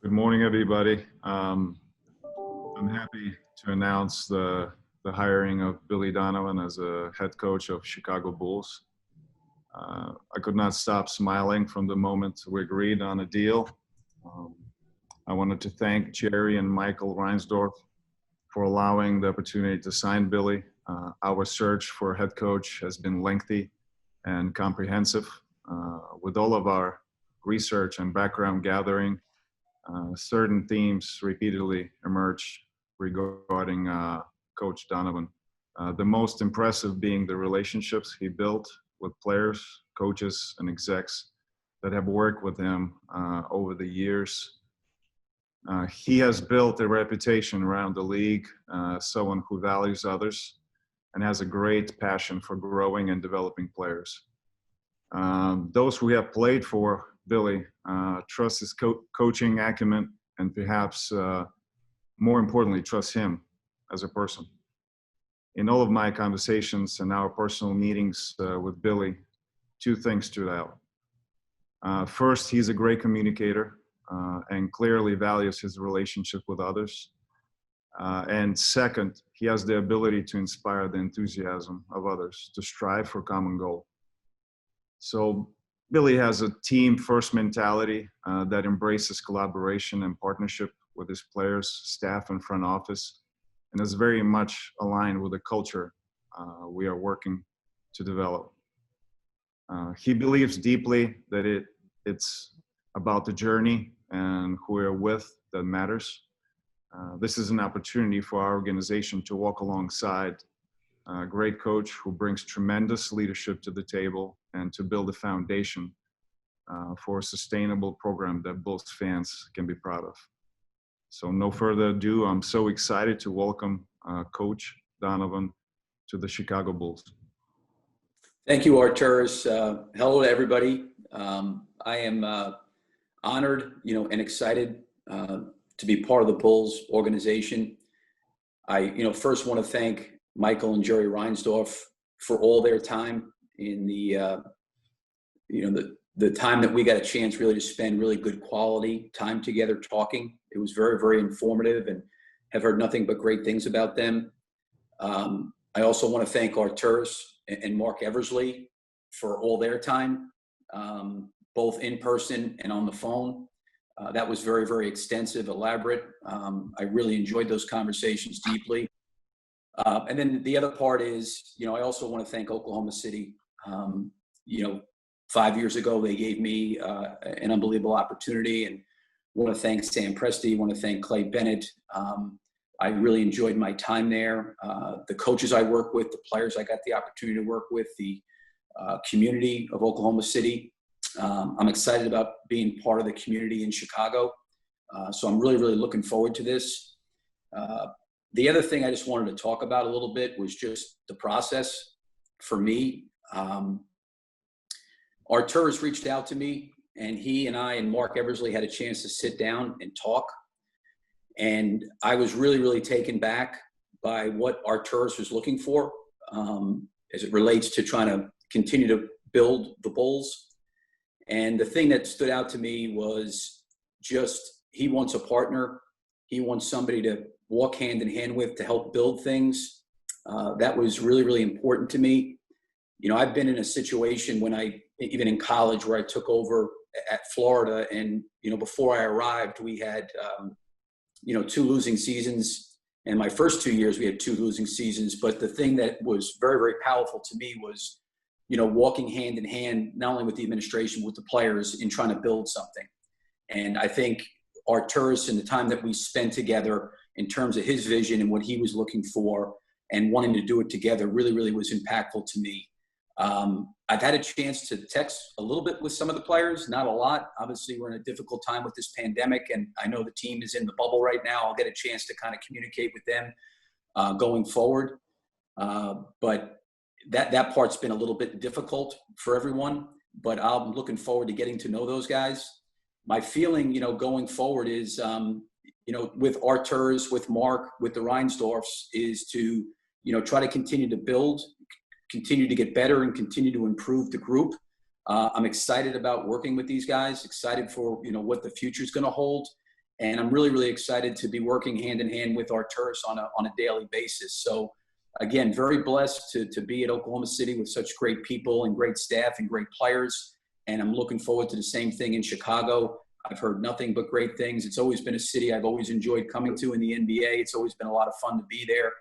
Good morning, everybody. I'm happy to announce the hiring of Billy Donovan as a head coach of Chicago Bulls. I could not stop smiling from the moment we agreed on a deal. I wanted to thank Jerry and Michael Reinsdorf for allowing the opportunity to sign Billy. Our search for a head coach has been lengthy and comprehensive. With all of our research and background gathering, certain themes repeatedly emerge regarding Coach Donovan. The most impressive being the relationships he built with players, coaches, and execs that have worked with him over the years. He has built a reputation around the league, someone who values others and has a great passion for growing and developing players. Those who have played for Billy trust his coaching acumen and perhaps more importantly, trust him as a person. In all of my conversations and our personal meetings with Billy, two things stood out. First, he's a great communicator and clearly values his relationship with others. And second, he has the ability to inspire the enthusiasm of others to strive for a common goal. So Billy has a team-first mentality that embraces collaboration and partnership with his players, staff, and front office, and is very much aligned with the culture we are working to develop. He believes deeply that it's about the journey and who we're with that matters. This is an opportunity for our organization to walk alongside a great coach who brings tremendous leadership to the table and to build a foundation for a sustainable program that Bulls fans can be proud of. So no further ado, I'm so excited to welcome Coach Donovan to the Chicago Bulls. Thank you, Arturas. Hello to everybody. I am honored, and excited to be part of the Bulls organization. I, first want to thank Michael and Jerry Reinsdorf for all their time in the time that we got a chance really to spend really good quality time together talking. It was very, very informative and have heard nothing but great things about them. I also want to thank Arturas and Mark Eversley for all their time, both in person and on the phone. That was very, very extensive, elaborate. I really enjoyed those conversations deeply. And then the other part is, I also want to thank Oklahoma City. 5 years ago, they gave me an unbelievable opportunity, and want to thank Sam Presti, want to thank Clay Bennett. I really enjoyed my time there. The coaches I work with, the players I got the opportunity to work with, the community of Oklahoma City. I'm excited about being part of the community in Chicago. So I'm really, really looking forward to this. The other thing I just wanted to talk about a little bit was just the process for me. Arturas reached out to me, and he and I and Mark Eversley had a chance to sit down and talk. And I was really, really taken back by what Arturas was looking for as it relates to trying to continue to build the Bulls. And the thing that stood out to me was just he wants a partner. He wants somebody to walk hand in hand with to help build things. That was really, really important to me. I've been in a situation even in college where I took over at Florida, and, before I arrived, we had, 2 losing seasons. And my first 2 years, we had 2 losing seasons. But the thing that was very, very powerful to me was, walking hand in hand, not only with the administration, but with the players in trying to build something. And I think Arturas and the time that we spent together in terms of his vision and what he was looking for and wanting to do it together really, really was impactful to me. I've had a chance to text a little bit with some of the players, not a lot. Obviously, we're in a difficult time with this pandemic, and I know the team is in the bubble right now. I'll get a chance to kind of communicate with them going forward. But that part's been a little bit difficult for everyone, but I'm looking forward to getting to know those guys. My feeling, going forward is, with Arturas, with Mark, with the Reinsdorfs, is to, try to continue to build, continue to get better, and continue to improve the group. I'm excited about working with these guys, excited for, what the future is going to hold. And I'm really, really excited to be working hand in hand with Arturas on a daily basis. So again, very blessed to be at Oklahoma City with such great people and great staff and great players. And I'm looking forward to the same thing in Chicago. I've heard nothing but great things. It's always been a city I've always enjoyed coming to in the NBA. It's always been a lot of fun to be there.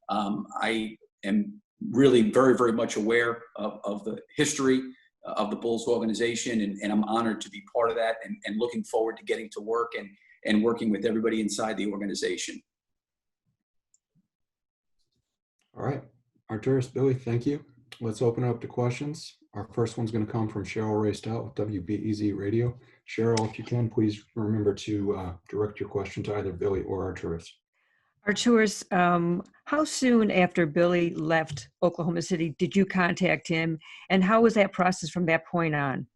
I am really very, very much aware of the history of the Bulls organization, and I'm honored to be part of that, and looking forward to getting to work and working with everybody inside the organization. All right, Arturas, Billy, thank you. Let's open it up to questions. Our first one's going to come from Cheryl Ray Stout with WBEZ Radio. Cheryl, if you can, please remember to direct your question to either Billy or Arturas. Arturas, how soon after Billy left Oklahoma City did you contact him, and how was that process from that point on?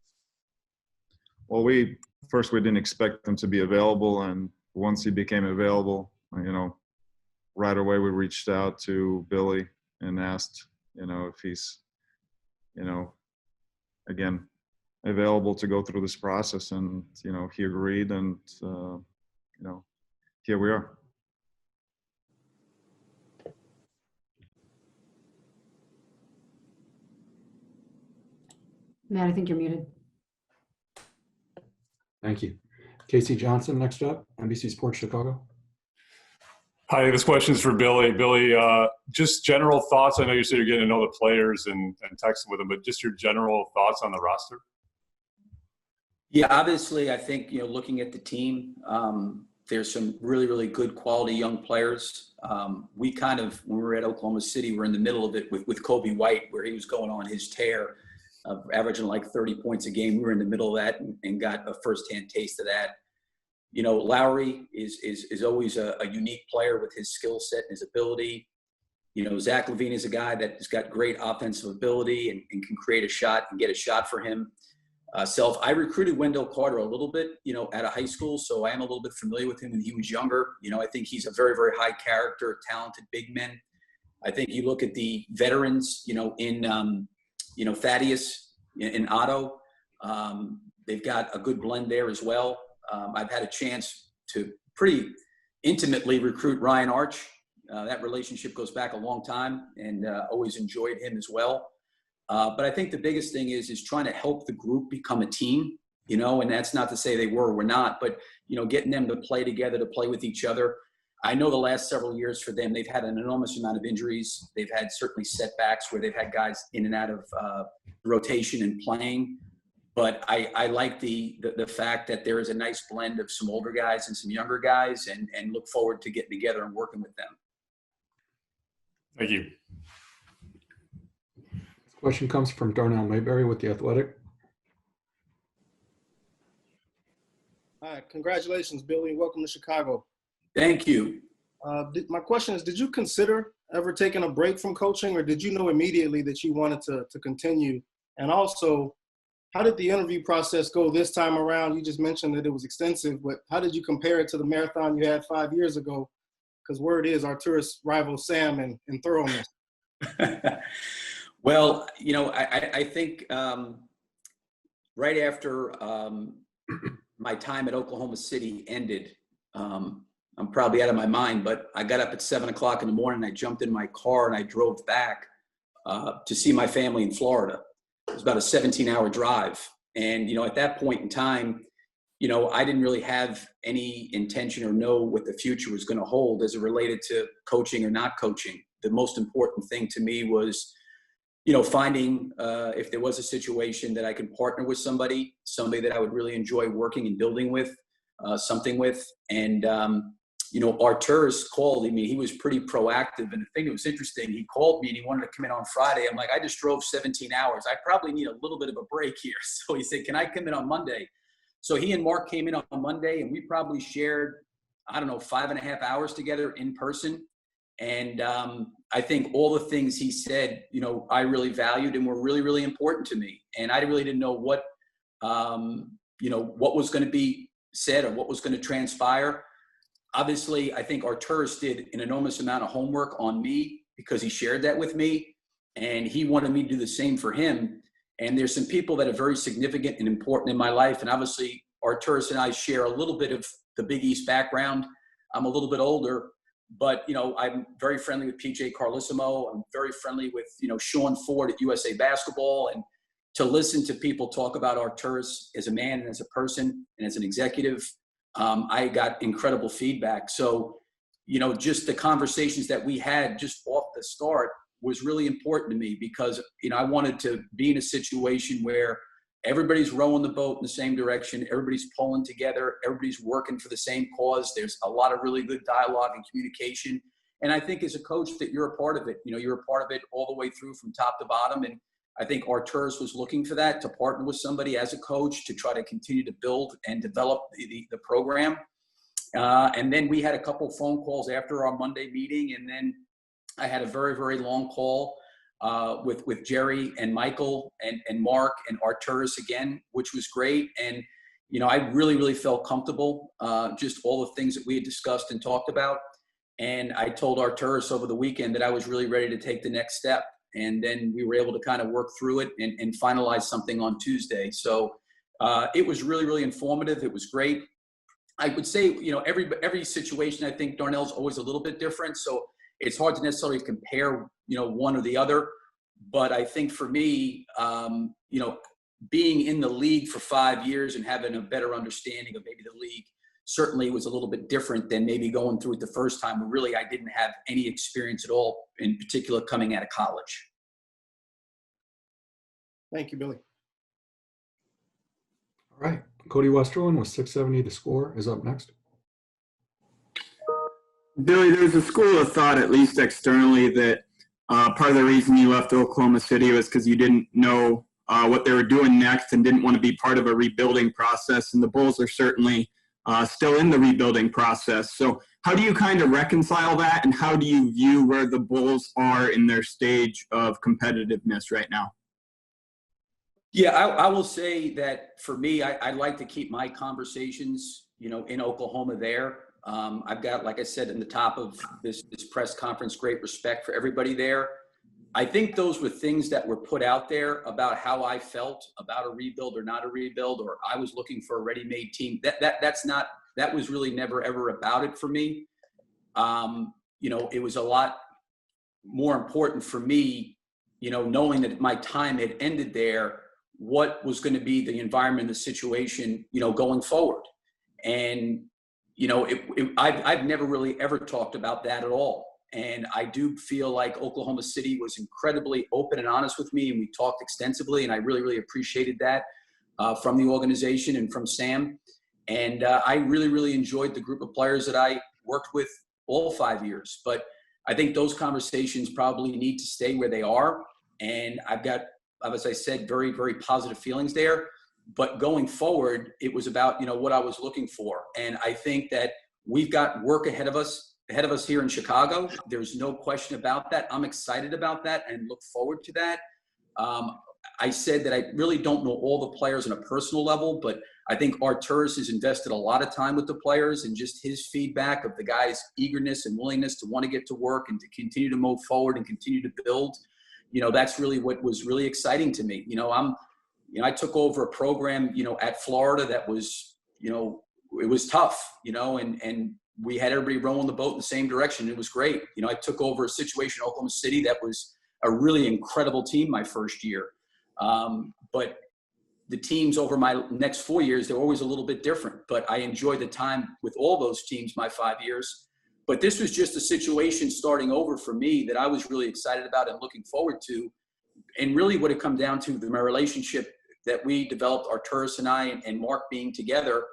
Well, we didn't expect him to be available, and once he became available, right away we reached out to Billy and asked, if he's, again, available to go through this process, and he agreed, and here we are. Matt, I think you're muted. Thank you. Casey Johnson, next up, NBC Sports Chicago. Hi, this question is for Billy. Billy, just general thoughts. I know you said you're getting to know the players and texting with them, but just your general thoughts on the roster. Yeah, obviously, I think, looking at the team, there's some really, really good quality young players. We when we were at Oklahoma City, we're in the middle of it with Kobe White, where he was going on his tear, averaging like 30 points a game. We were in the middle of that and got a firsthand taste of that. Lowry is always a unique player with his skill set and his ability. Zach LaVine is a guy that has got great offensive ability and can create a shot and get a shot for him. I recruited Wendell Carter a little bit, out of high school, so I am a little bit familiar with him when he was younger. I think he's a very, very high character, talented big man. I think you look at the veterans, in Thaddeus and Otto, they've got a good blend there as well. I've had a chance to pretty intimately recruit Ryan Arch. That relationship goes back a long time, and always enjoyed him as well. But I think the biggest thing is trying to help the group become a team, and that's not to say they we're not, but, getting them to play together, to play with each other. I know the last several years for them, they've had an enormous amount of injuries. They've had certainly setbacks where they've had guys in and out of rotation and playing. But I like the fact that there is a nice blend of some older guys and some younger guys, and look forward to getting together and working with them. Thank you. This question comes from Darnell Mayberry with The Athletic. Hi, congratulations, Billy. Welcome to Chicago. Thank you. My question is, did you consider ever taking a break from coaching, or did you know immediately that you wanted to continue? And also, how did the interview process go this time around? You just mentioned that it was extensive, but how did you compare it to the marathon you had 5 years ago? Because word is Arturas rivals Sam in thoroughness. Well, I think right after my time at Oklahoma City ended, I'm probably out of my mind, but I got up at 7 o'clock in the morning. I jumped in my car and I drove back to see my family in Florida. It was about a 17-hour drive. And, at that point in time, I didn't really have any intention or know what the future was going to hold as it related to coaching or not coaching. The most important thing to me was, finding if there was a situation that I could partner with somebody that I would really enjoy working and building with, something with. And, Arturas called. He was pretty proactive. And the thing that was interesting, he called me and he wanted to come in on Friday. I'm like, I just drove 17 hours. I probably need a little bit of a break here. So he said, can I come in on Monday? So he and Mark came in on Monday, and we probably shared, 5.5 hours together in person. And I think all the things he said, I really valued and were really, really important to me. And I really didn't know what was going to be said or what was going to transpire. Obviously, I think Arturas did an enormous amount of homework on me because he shared that with me, and he wanted me to do the same for him. And there's some people that are very significant and important in my life. And obviously, Arturas and I share a little bit of the Big East background. I'm a little bit older, but, you know, I'm very friendly with PJ Carlissimo. I'm very friendly with, you know, Sean Ford at USA Basketball. And to listen to people talk about Arturas as a man and as a person and as an executive, I got incredible feedback. So, you know, just the conversations that we had just off the start was really important to me because, you know, I wanted to be in a situation where everybody's rowing the boat in the same direction. Everybody's pulling together. Everybody's working for the same cause. There's a lot of really good dialogue and communication. And I think as a coach that you're a part of it. You know, you're a part of it all the way through from top to bottom. And I think Arturas was looking for that, to partner with somebody as a coach to try to continue to build and develop the program. And then we had a couple phone calls after our Monday meeting. And then I had a very, very long call with Jerry and Michael and Mark and Arturas again, which was great. And, you know, I really, really felt comfortable, just all the things that we had discussed and talked about. And I told Arturas over the weekend that I was really ready to take the next step. And then we were able to kind of work through it and finalize something on Tuesday. So it was really, really informative. It was great. I would say, you know, every situation, I think Darnell's always a little bit different. So it's hard to necessarily compare, you know, one or the other. But I think for me, you know, being in the league for 5 years and having a better understanding of maybe the league certainly was a little bit different than maybe going through it the first time where really I didn't have any experience at all, in particular coming out of college. Thank you, Billy. All right. Cody Westerlund with 670 The Score is up next. Billy, there's a school of thought, at least externally, that part of the reason you left Oklahoma City was because you didn't know what they were doing next and didn't want to be part of a rebuilding process. And the Bulls are certainly still in the rebuilding process. So how do you kind of reconcile that, and how do you view where the Bulls are in their stage of competitiveness right now? Yeah, I will say that for me, I like to keep my conversations, you know, in Oklahoma there. I've got, like I said, in the top of this press conference, great respect for everybody there. I think those were things that were put out there about how I felt about a rebuild or not a rebuild, or I was looking for a ready-made team. That was really never, ever about it for me. You know, it was a lot more important for me, you know, knowing that my time had ended there, what was going to be the environment, the situation, you know, going forward. And, you know, I've never really ever talked about that at all. And I do feel like Oklahoma City was incredibly open and honest with me, and we talked extensively, and I really, really appreciated that from the organization and from Sam. And I really, really enjoyed the group of players that I worked with all 5 years. But I think those conversations probably need to stay where they are. And I've got, as I said, very, very positive feelings there. But going forward, it was about, you know, what I was looking for. And I think that we've got work ahead of us here in Chicago. There's no question about that. I'm excited about that and look forward to that. I said that I really don't know all the players on a personal level, but I think Arturas has invested a lot of time with the players, and just his feedback of the guys' eagerness and willingness to want to get to work and to continue to move forward and continue to build. You know, that's really what was really exciting to me. You know, I took over a program, you know, at Florida that was, you know, it was tough, you know, and we had everybody rowing the boat in the same direction. It was great. You know, I took over a situation in Oklahoma City that was a really incredible team my first year. But the teams over my next 4 years, they're always a little bit different. But I enjoyed the time with all those teams my 5 years. But this was just a situation starting over for me that I was really excited about and looking forward to. And really what it come down to, my relationship that we developed, Arturas and I and Mark being together,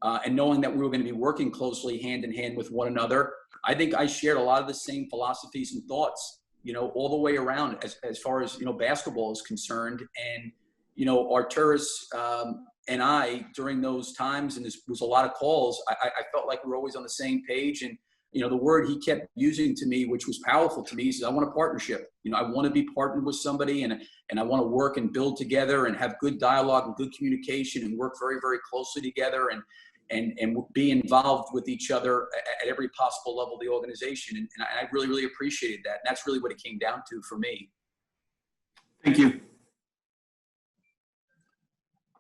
and knowing that we were going to be working closely hand in hand with one another. I think I shared a lot of the same philosophies and thoughts, you know, all the way around as far as, you know, basketball is concerned. And, you know, Arturas and I, during those times, and this was a lot of calls, I felt like we were always on the same page. And, you know, the word he kept using to me, which was powerful to me, he says, I want a partnership. You know, I want to be partnered with somebody, and I want to work and build together and have good dialogue and good communication and work very, very closely together and be involved with each other at every possible level of the organization. And I really, really appreciated that. And that's really what it came down to for me. Thank you.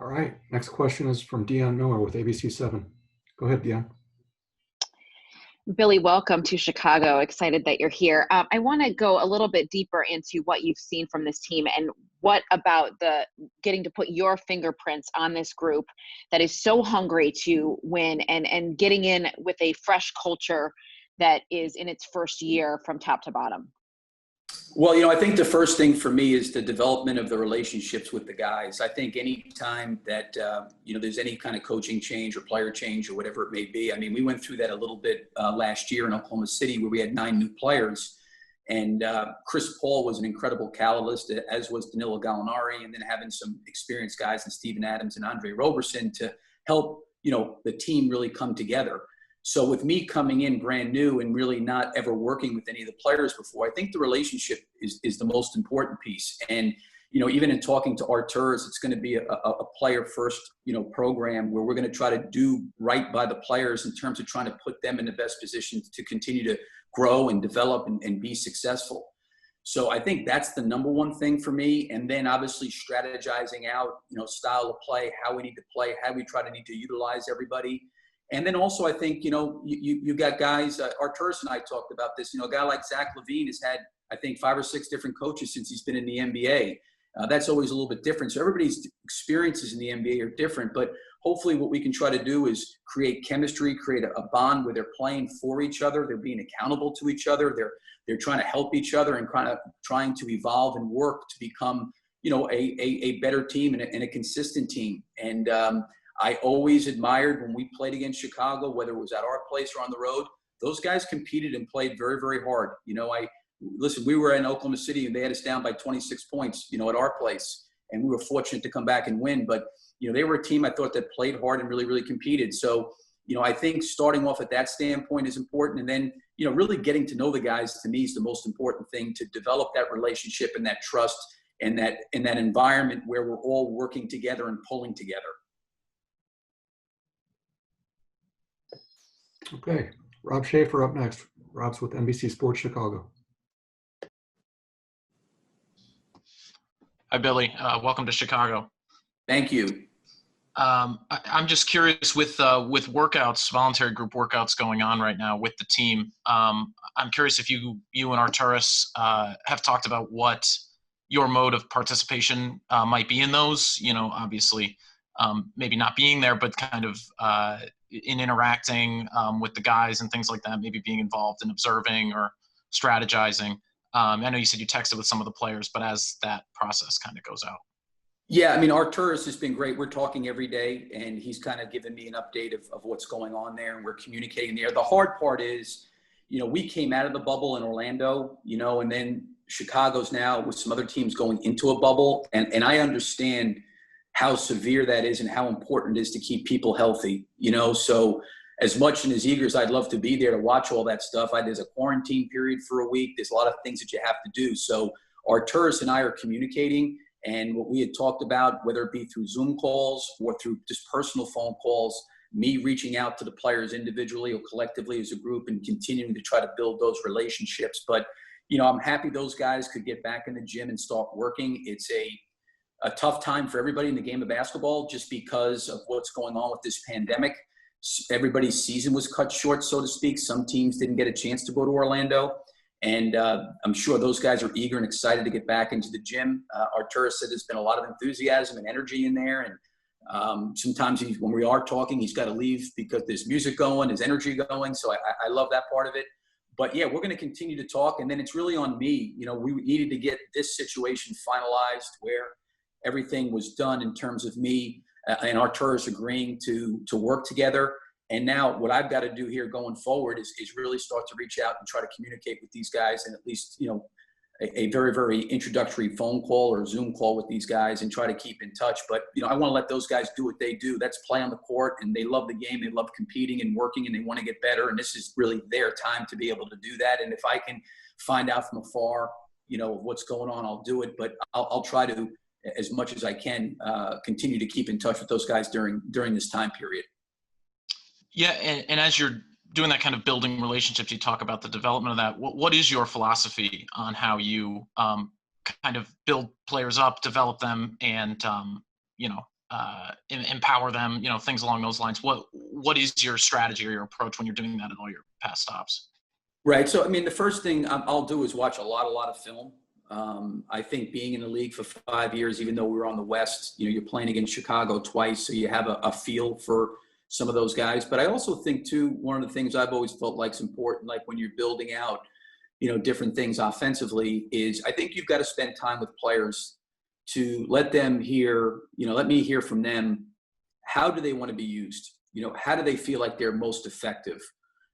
All right. Next question is from Dion Miller with ABC7. Go ahead, Dion. Billy, welcome to Chicago. Excited that you're here. I want to go a little bit deeper into what you've seen from this team and what about the getting to put your fingerprints on this group that is so hungry to win and getting in with a fresh culture that is in its first year from top to bottom. Well, I think the first thing for me is the development of the relationships with the guys. I think any time that, there's any kind of coaching change or player change or whatever it may be. I mean, we went through that a little bit last year in Oklahoma City where we had 9 new players. And Chris Paul was an incredible catalyst, as was Danilo Gallinari, and then having some experienced guys in Steven Adams and Andre Roberson to help, the team really come together. So with me coming in brand new and really not ever working with any of the players before, I think the relationship is the most important piece. And, even in talking to Arturas, it's going to be a player first, program where we're going to try to do right by the players in terms of trying to put them in the best position to continue to grow and develop and be successful. So I think that's the number one thing for me. And then obviously strategizing out, style of play, how we need to play, how we need to utilize everybody. And then also I think, you got guys, Arturas and I talked about this, a guy like Zach LaVine has had, I think, 5 or 6 different coaches since he's been in the NBA. That's always a little bit different. So everybody's experiences in the NBA are different, but hopefully what we can try to do is create chemistry, create a bond where they're playing for each other. They're being accountable to each other. They're trying to help each other and kind of trying to evolve and work to become, a better team and a consistent team. And I always admired when we played against Chicago, whether it was at our place or on the road, those guys competed and played very, very hard. Listen, we were in Oklahoma City and they had us down by 26 points, at our place. And we were fortunate to come back and win. But, they were a team I thought that played hard and really, really competed. So, I think starting off at that standpoint is important. And then, really getting to know the guys to me is the most important thing, to develop that relationship and that trust and that environment where we're all working together and pulling together. Okay, Rob Schaefer up next. Rob's with NBC Sports Chicago. Hi, Billy. Welcome to Chicago. Thank you. I'm just curious with workouts, voluntary group workouts going on right now with the team. I'm curious if you and Arturas have talked about what your mode of participation might be in those. Obviously, maybe not being there, but kind of in interacting with the guys and things like that, maybe being involved in observing or strategizing. I know you said you texted with some of the players, but as that process kind of goes out. Yeah, I mean, Arturas has been great. We're talking every day, and he's kind of given me an update of what's going on there, and we're communicating there. The hard part is, we came out of the bubble in Orlando, and then Chicago's now with some other teams going into a bubble, and I understand how severe that is and how important it is to keep people healthy, so as much and as eager as I'd love to be there to watch all that stuff, there's a quarantine period for a week. There's a lot of things that you have to do. So Arturas and I are communicating, and what we had talked about, whether it be through Zoom calls or through just personal phone calls, me reaching out to the players individually or collectively as a group and continuing to try to build those relationships. But, I'm happy those guys could get back in the gym and start working. It's a tough time for everybody in the game of basketball just because of what's going on with this pandemic. Everybody's season was cut short, so to speak. Some teams didn't get a chance to go to Orlando. And I'm sure those guys are eager and excited to get back into the gym. Arturas said there's been a lot of enthusiasm and energy in there. And sometimes when we are talking, he's got to leave because there's music going, there's energy going. So I love that part of it. But, yeah, we're going to continue to talk. And then it's really on me. We needed to get this situation finalized where everything was done in terms of me and Arturas agreeing to work together. And now what I've got to do here going forward is really start to reach out and try to communicate with these guys and at least, a very, very introductory phone call or Zoom call with these guys and try to keep in touch. But, I want to let those guys do what they do. That's play on the court, and they love the game. They love competing and working, and they want to get better. And this is really their time to be able to do that. And if I can find out from afar, what's going on, I'll do it. But I'll try to, as much as I can, continue to keep in touch with those guys during this time period. Yeah, and as you're doing that kind of building relationships, you talk about the development of that. What is your philosophy on how you kind of build players up, develop them, and empower them, things along those lines. What is your strategy or your approach when you're doing that at all your past stops? Right. So, I mean, the first thing I'll do is watch a lot of film. I think being in the league for 5 years, even though we were on the West, you're playing against Chicago twice, so you have a feel for some of those guys. But I also think, too, one of the things I've always felt like is important, like when you're building out, different things offensively, is I think you've got to spend time with players to let them hear, let me hear from them. How do they want to be used? How do they feel like they're most effective?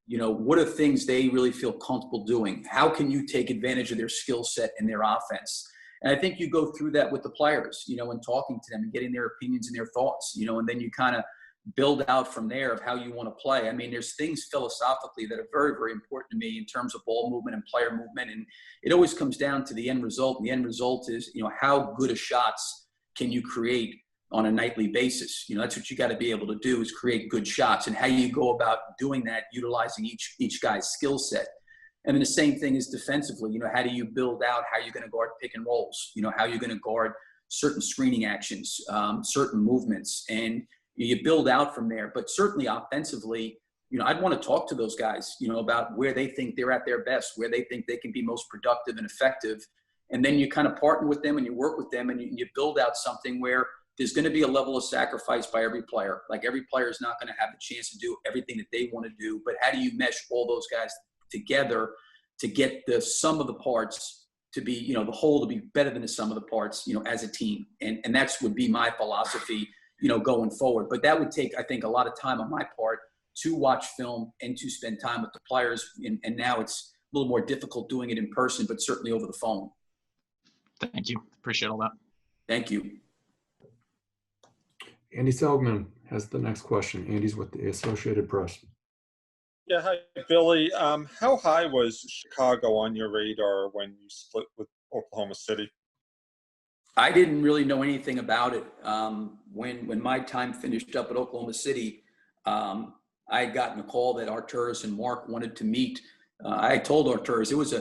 What are things they really feel comfortable doing? How can you take advantage of their skill set and their offense? And I think you go through that with the players, and talking to them and getting their opinions and their thoughts, and then you kind of build out from there of how you want to play. I mean, there's things philosophically that are very, very important to me in terms of ball movement and player movement. And it always comes down to the end result. And the end result is, how good of shots can you create on a nightly basis? That's what you got to be able to do, is create good shots, and how you go about doing that, utilizing each guy's skill set. And then the same thing is defensively. How do you build out how you're going to guard pick and rolls? How you're going to guard certain screening actions, certain movements, and you build out from there. But certainly offensively, I'd want to talk to those guys, about where they think they're at their best, where they think they can be most productive and effective. And then you kind of partner with them and you work with them, and you build out something where there's going to be a level of sacrifice by every player. Like, every player is not going to have the chance to do everything that they want to do, but how do you mesh all those guys together to get the sum of the parts to be, the whole to be better than the sum of the parts, as a team. And that's would be my philosophy, going forward. But that would take, I think, a lot of time on my part to watch film and to spend time with the players. And now it's a little more difficult doing it in person, but certainly over the phone. Thank you. Appreciate all that. Thank you. Andy Seligman has the next question. Andy's with the Associated Press. Yeah, hi, Billy. How high was Chicago on your radar when you split with Oklahoma City? I didn't really know anything about it. When my time finished up at Oklahoma City, I had gotten a call that Arturas and Mark wanted to meet. I told Arturas it was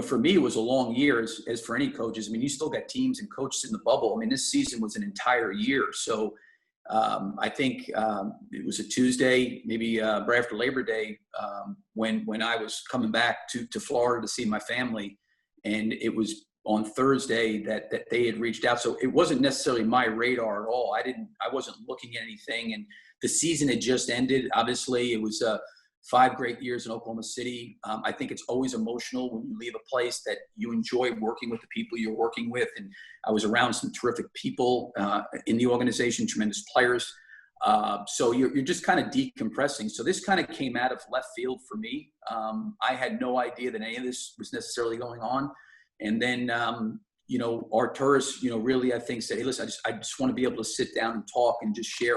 for me, it was a long year, as for any coaches. I mean, you still got teams and coaches in the bubble. I mean, this season was an entire year. So I think it was a Tuesday, maybe right after Labor Day, when I was coming back to Florida to see my family. And it was on Thursday that they had reached out. So it wasn't necessarily my radar at all. I wasn't looking at anything. And the season had just ended. Obviously, it was 5 great years in Oklahoma City. I think it's always emotional when you leave a place that you enjoy working with the people you're working with. And I was around some terrific people in the organization, tremendous players. So you're just kind of decompressing. So this kind of came out of left field for me. I had no idea that any of this was necessarily going on. And then, Arturas, really, I think said, hey, listen, I just want to be able to sit down and talk and just share,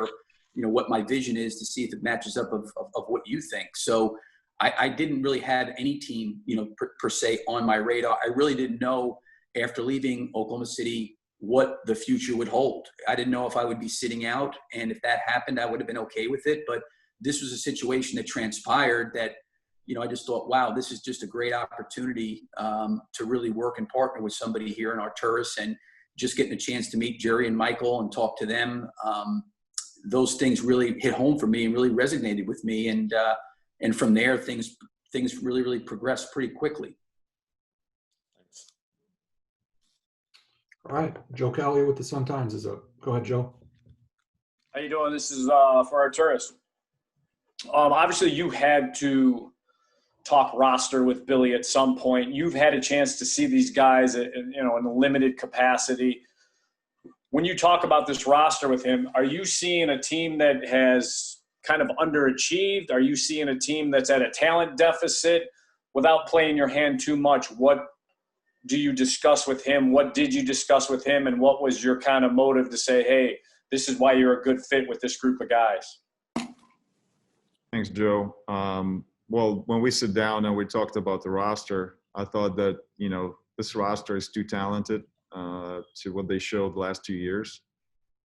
what my vision is to see if it matches up of what you think. So I didn't really have any team, per se on my radar. I really didn't know after leaving Oklahoma City what the future would hold. I didn't know if I would be sitting out, and if that happened, I would have been okay with it. But this was a situation that transpired that, I just thought, wow, this is just a great opportunity to really work and partner with somebody here in Arturas, and just getting a chance to meet Jerry and Michael and talk to them. Those things really hit home for me and really resonated with me. And from there, things really, really progressed pretty quickly. Thanks. All right, Joe Collier with the Sun-Times is up. Go ahead, Joe. How you doing? This is for Arturas. Obviously, you had to talk roster with Billy at some point. You've had a chance to see these guys, in a limited capacity. When you talk about this roster with him, are you seeing a team that has kind of underachieved? Are you seeing a team that's at a talent deficit? Without playing your hand too much, what do you discuss with him? What did you discuss with him? And what was your kind of motive to say, hey, this is why you're a good fit with this group of guys? Thanks, Joe. Well, when we sit down and we talked about the roster, I thought that, this roster is too talented to what they showed the last 2 years,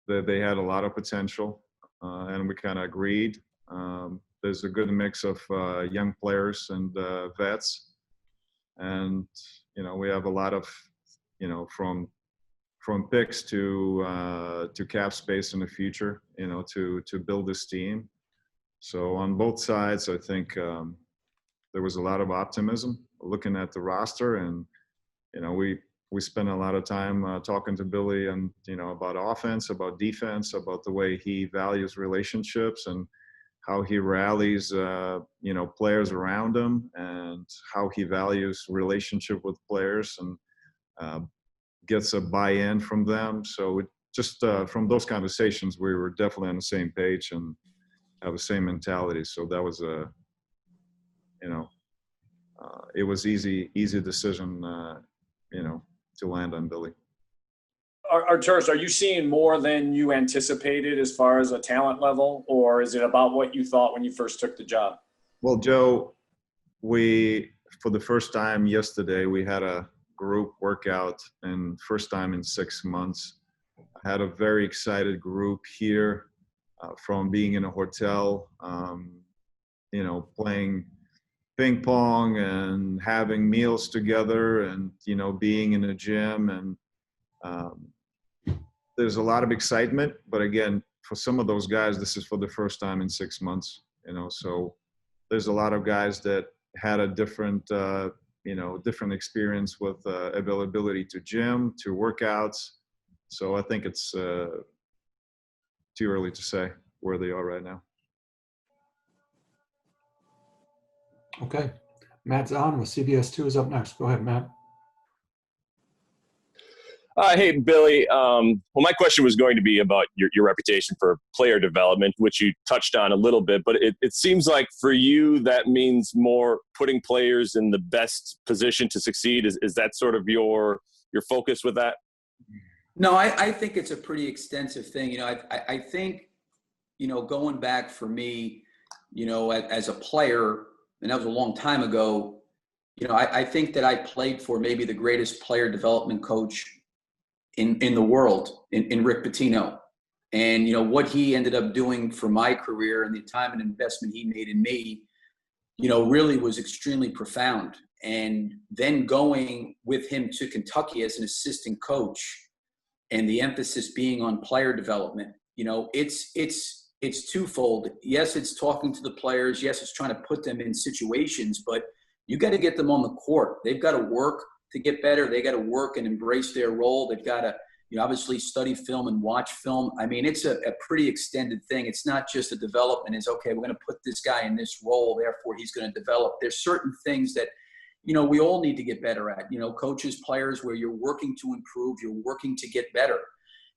that they had a lot of potential, and we kind of agreed. There's a good mix of young players and vets. And, we have a lot of, from from picks to cap space in the future, you know, to build this team. So on both sides, I think there was a lot of optimism looking at the roster, and you know, we spent a lot of time talking to Billy and, you know, about offense, about defense, about the way he values relationships and how he rallies, you know, players around him, and how he values relationship with players and gets a buy-in from them. So it just from those conversations, we were definitely on the same page and have the same mentality. So that was a, you know, it was easy decision, you know, to land on Billy. Arturas, are you seeing more than you anticipated as far as a talent level, or is it about what you thought when you first took the job? Well, Joe, for the first time yesterday, we had a group workout, and first time in 6 months. I had a very excited group here from being in a hotel, you know, playing ping pong and having meals together, and, you know, being in a gym, and there's a lot of excitement, but again, for some of those guys, this is for the first time in 6 months, you know, so there's a lot of guys that had a different, you know, different experience with availability to gym, to workouts. So I think it's too early to say where they are right now. Okay. Matt Zahn with CBS 2 is up next. Go ahead, Matt. Hey, Billy. Well, my question was going to be about your reputation for player development, which you touched on a little bit, but it seems like for you that means more putting players in the best position to succeed. Is that sort of your focus with that? No, I think it's a pretty extensive thing. You know, I think, you know, going back for me, you know, as a player, and that was a long time ago, you know, I think that I played for maybe the greatest player development coach in the world, in Rick Pitino. And, you know, what he ended up doing for my career and the time and investment he made in me, you know, really was extremely profound. And then going with him to Kentucky as an assistant coach, and the emphasis being on player development, you know, it's twofold. Yes, it's talking to the players. Yes, it's trying to put them in situations, but you got to get them on the court. They've got to work to get better. They got to work and embrace their role. They've got to, you know, obviously study film and watch film. I mean, it's a pretty extended thing. It's not just a development. It's okay, we're going to put this guy in this role, therefore he's going to develop. There's certain things that, you know, we all need to get better at, you know, coaches, players, where you're working to improve, you're working to get better.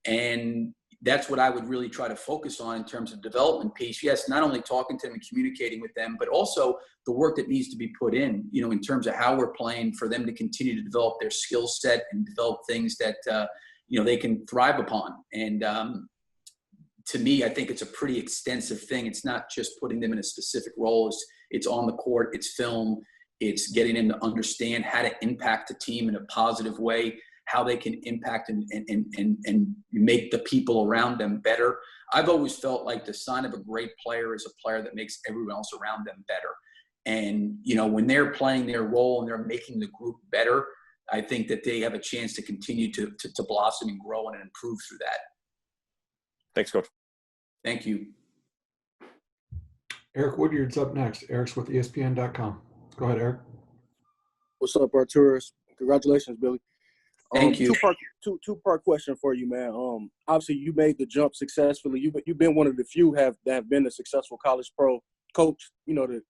And that's what I would really try to focus on in terms of development piece. Yes, not only talking to them and communicating with them, but also the work that needs to be put in, you know, in terms of how we're playing, for them to continue to develop their skill set and develop things that, you know, they can thrive upon. And to me, I think it's a pretty extensive thing. It's not just putting them in a specific role. It's on the court, it's film, it's getting them to understand how to impact the team in a positive way, how they can impact and make the people around them better. I've always felt like the sign of a great player is a player that makes everyone else around them better. And, you know, when they're playing their role and they're making the group better, I think that they have a chance to continue to blossom and grow and improve through that. Thanks, Coach. Thank you. Eric Woodyard's up next. Eric's with ESPN.com. Go ahead, Eric. What's up, Arturas? Congratulations, Billy. Thank you. Two-part question for you, man. Obviously, you made the jump successfully. You've been one of the few that have been a successful college pro coach, you know, to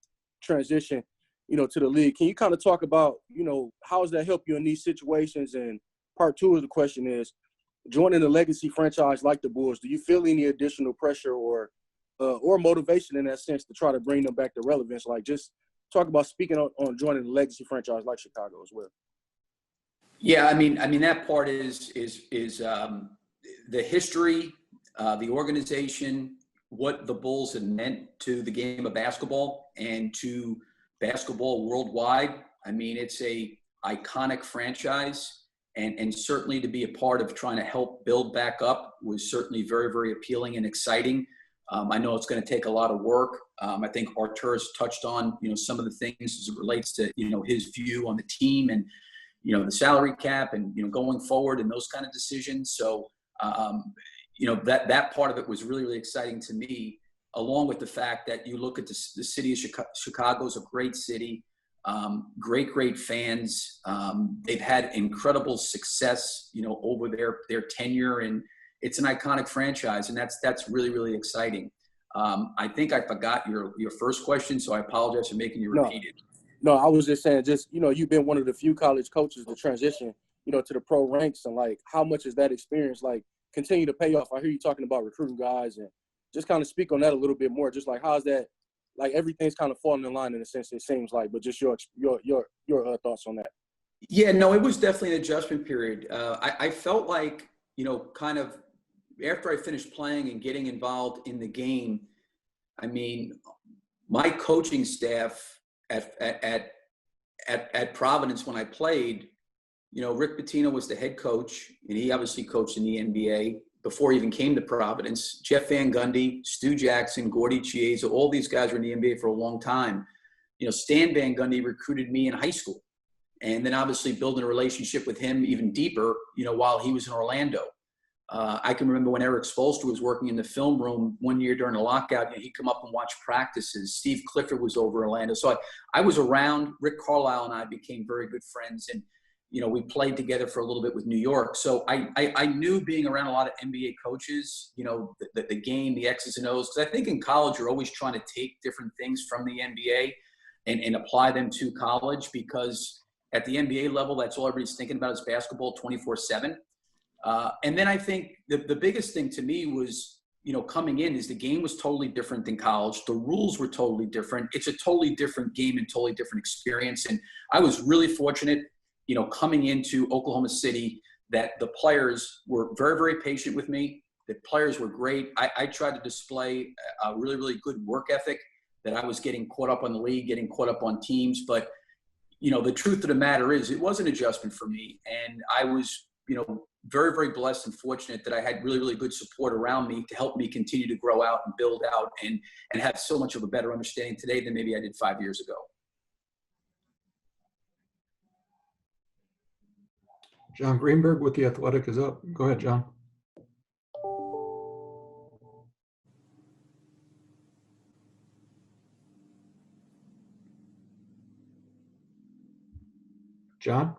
transition, you know, to the league. Can you kind of talk about, you know, how does that help you in these situations? And part two of the question is, joining a legacy franchise like the Bulls, do you feel any additional pressure or motivation in that sense to try to bring them back to relevance? Like, just talk about speaking on joining a legacy franchise like Chicago as well. Yeah, I mean that part is the history, the organization, what the Bulls have meant to the game of basketball and to basketball worldwide. I mean, it's a iconic franchise, and certainly to be a part of trying to help build back up was certainly very, very appealing and exciting. I know it's going to take a lot of work. I think Arturas touched on, you know, some of the things as it relates to, you know, his view on the team and, the salary cap and, going forward and those kind of decisions. So, that part of it was really, really exciting to me, along with the fact that you look at the city of Chicago is a great city, great fans. They've had incredible success, over their tenure, and it's an iconic franchise, and that's really, really exciting. I think I forgot your first question, so I apologize for making you repeat it. No, I was just saying, you've been one of the few college coaches to transition, to the pro ranks, and like, how much is that experience like continue to pay off? I hear you talking about recruiting guys, and just kind of speak on that a little bit more. Just like, how's that? Like, everything's kind of falling in line in a sense, it seems like, but just your thoughts on that. Yeah, no, it was definitely an adjustment period. I felt like, kind of after I finished playing and getting involved in the game, I mean, my coaching staff at Providence when I played, Rick Pitino was the head coach, and he obviously coached in the NBA before he even came to Providence. Jeff Van Gundy, Stu Jackson, Gordy Chiesa, all these guys were in the NBA for a long time. Stan Van Gundy recruited me in high school, and then obviously building a relationship with him even deeper, while he was in Orlando. I can remember when Eric Spoelstra was working in the film room one year during the lockout, he'd come up and watch practices. Steve Clifford was over Orlando. So I was around. Rick Carlisle and I became very good friends, and, we played together for a little bit with New York. So I knew, being around a lot of NBA coaches, the game, the X's and O's, because I think in college you're always trying to take different things from the NBA and apply them to college, because at the NBA level, that's all everybody's thinking about is basketball 24/7. And then I think the biggest thing to me was, coming in, is the game was totally different than college. The rules were totally different. It's a totally different game and totally different experience. And I was really fortunate, coming into Oklahoma City, that the players were very, very patient with me. The players were great. I tried to display a really, really good work ethic, that I was getting caught up on the league, getting caught up on teams. But, the truth of the matter is, it was an adjustment for me. And I was, very, very blessed and fortunate that I had really, really good support around me to help me continue to grow out and build out and have so much of a better understanding today than maybe I did 5 years ago. John Greenberg with The Athletic is up. Go ahead, John. John?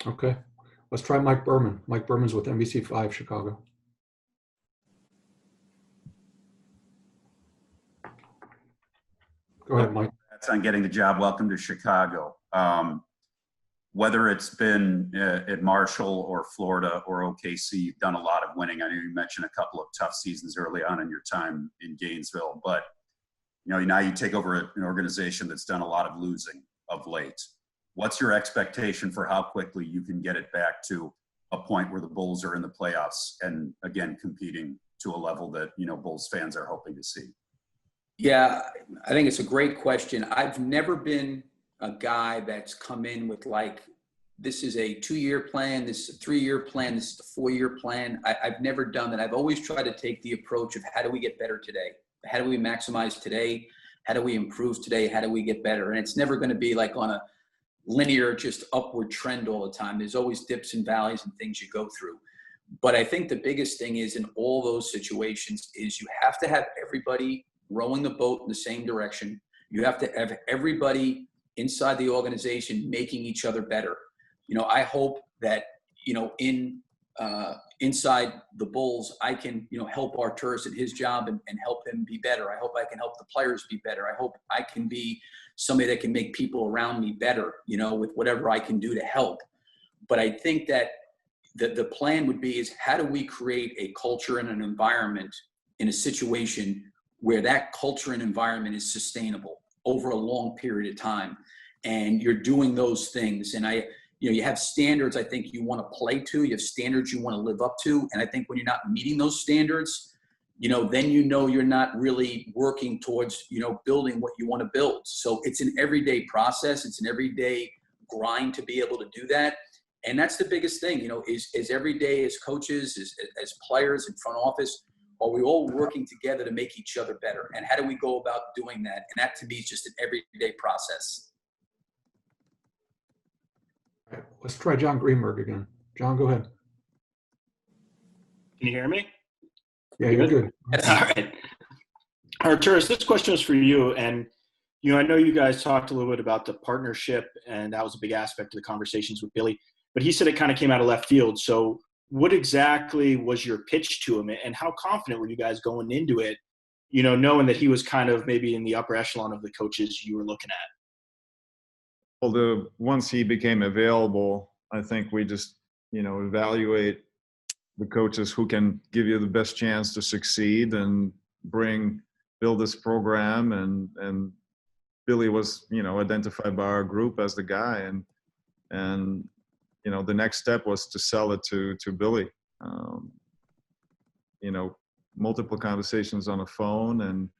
Okay, let's try Mike Berman. Mike Berman's with NBC5 Chicago. Go ahead, Mike. That's on getting the job. Welcome to Chicago. Whether it's been at Marshall or Florida or OKC, you've done a lot of winning. I know you mentioned a couple of tough seasons early on in your time in Gainesville, but now you take over an organization that's done a lot of losing of late. What's your expectation for how quickly you can get it back to a point where the Bulls are in the playoffs and, again, competing to a level that, Bulls fans are hoping to see? Yeah, I think it's a great question. I've never been a guy that's come in with like, this is a 2-year plan, this is a 3-year plan, this is a 4-year plan. I've never done that. I've always tried to take the approach of, how do we get better today? How do we maximize today? How do we improve today? How do we get better? And it's never going to be like on a linear, just upward trend all the time. There's always dips and valleys and things you go through. But I think the biggest thing is, in all those situations, is you have to have everybody rowing the boat in the same direction. You have to have everybody inside the organization making each other better. I hope that, inside the Bulls, I can, help Arturas at his job and help him be better. I hope I can help the players be better. I hope I can be somebody that can make people around me better, with whatever I can do to help. But I think that the plan would be, is how do we create a culture and an environment in a situation where that culture and environment is sustainable over a long period of time, and you're doing those things. And you have standards I think you want to play to, you have standards you want to live up to. And I think when you're not meeting those standards, then you're not really working towards, building what you want to build. So it's an everyday process. It's an everyday grind to be able to do that. And that's the biggest thing, is every day as coaches, as players in front office, Are we all working together to make each other better? And how do we go about doing that? And that to me is just an everyday process. All right, let's try John Greenberg again. John, go ahead. Can you hear me? Yeah, you're good. All right. Arturas, this question is for you. And, you know, I know you guys talked a little bit about the partnership, and that was a big aspect of the conversations with Billy. But he said it kind of came out of left field. So what exactly was your pitch to him, and how confident were you guys going into it, you know, knowing that he was kind of maybe in the upper echelon of the coaches you were looking at? Well, once he became available, I think we just, you know, evaluate the coaches who can give you the best chance to succeed and build this program. And Billy was, you know, identified by our group as the guy. And you know, the next step was to sell it to Billy. You know, multiple conversations on the phone, and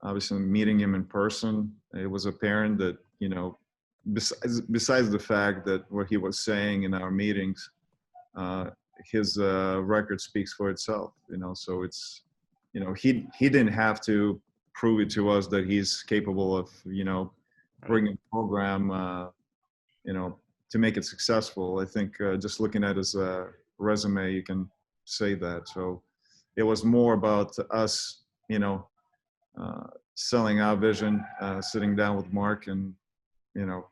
obviously meeting him in person. It was apparent that, you know, besides the fact that what he was saying in our meetings, his record speaks for itself. You know, so it's, you know, he didn't have to prove it to us that he's capable of, you know, bringing a program, you know, to make it successful. I think just looking at his resume, you can say that. So it was more about us, you know, selling our vision, sitting down with Mark, and you know,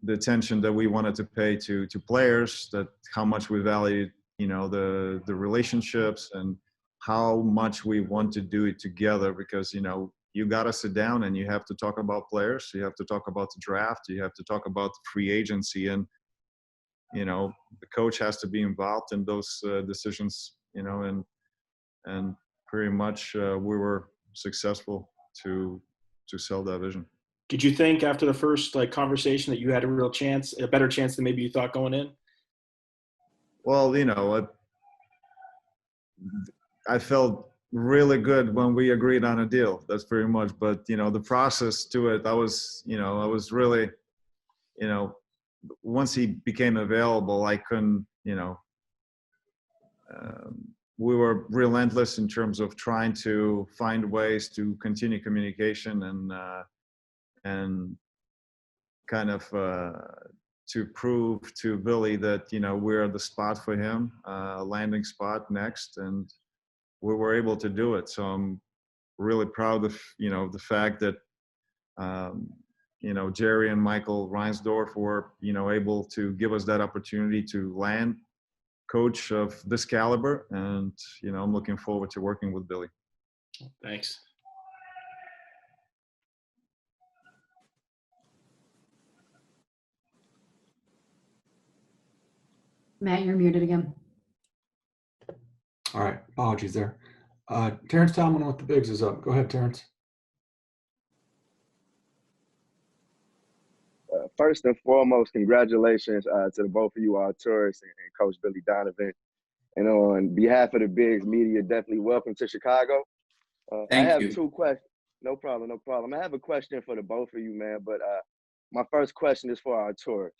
the attention that we wanted to pay to players, that how much we valued, you know, the relationships, and how much we want to do it together. Because, you know, you got to sit down and you have to talk about players. You have to talk about the draft. You have to talk about the free agency. And, you know, the coach has to be involved in those decisions, you know, and pretty much we were successful to sell that vision. Did you think after the first conversation that you had a better chance than maybe you thought going in? Well, you know, I felt really good when we agreed on a deal. That's pretty much. But, you know, the process to it, I was really, you know, once he became available, I couldn't, you know, we were relentless in terms of trying to find ways to continue communication and kind of to prove to Billy that, you know, we're the spot for him, landing spot next. And we were able to do it. So I'm really proud of, you know, the fact that, you know, Jerry and Michael Reinsdorf were, you know, able to give us that opportunity to land coach of this caliber. And, you know, I'm looking forward to working with Billy. Thanks. Matt, you're muted again. All right, apologies there. Terrence Talman with the Bigs is up. Go ahead, Terrence. First and foremost, congratulations to the both of you, Arturas and Coach Billy Donovan. And on behalf of the Bigs media, definitely welcome to Chicago. I have two questions. No problem, no problem. I have a question for the both of you, man. But my first question is for Arturas.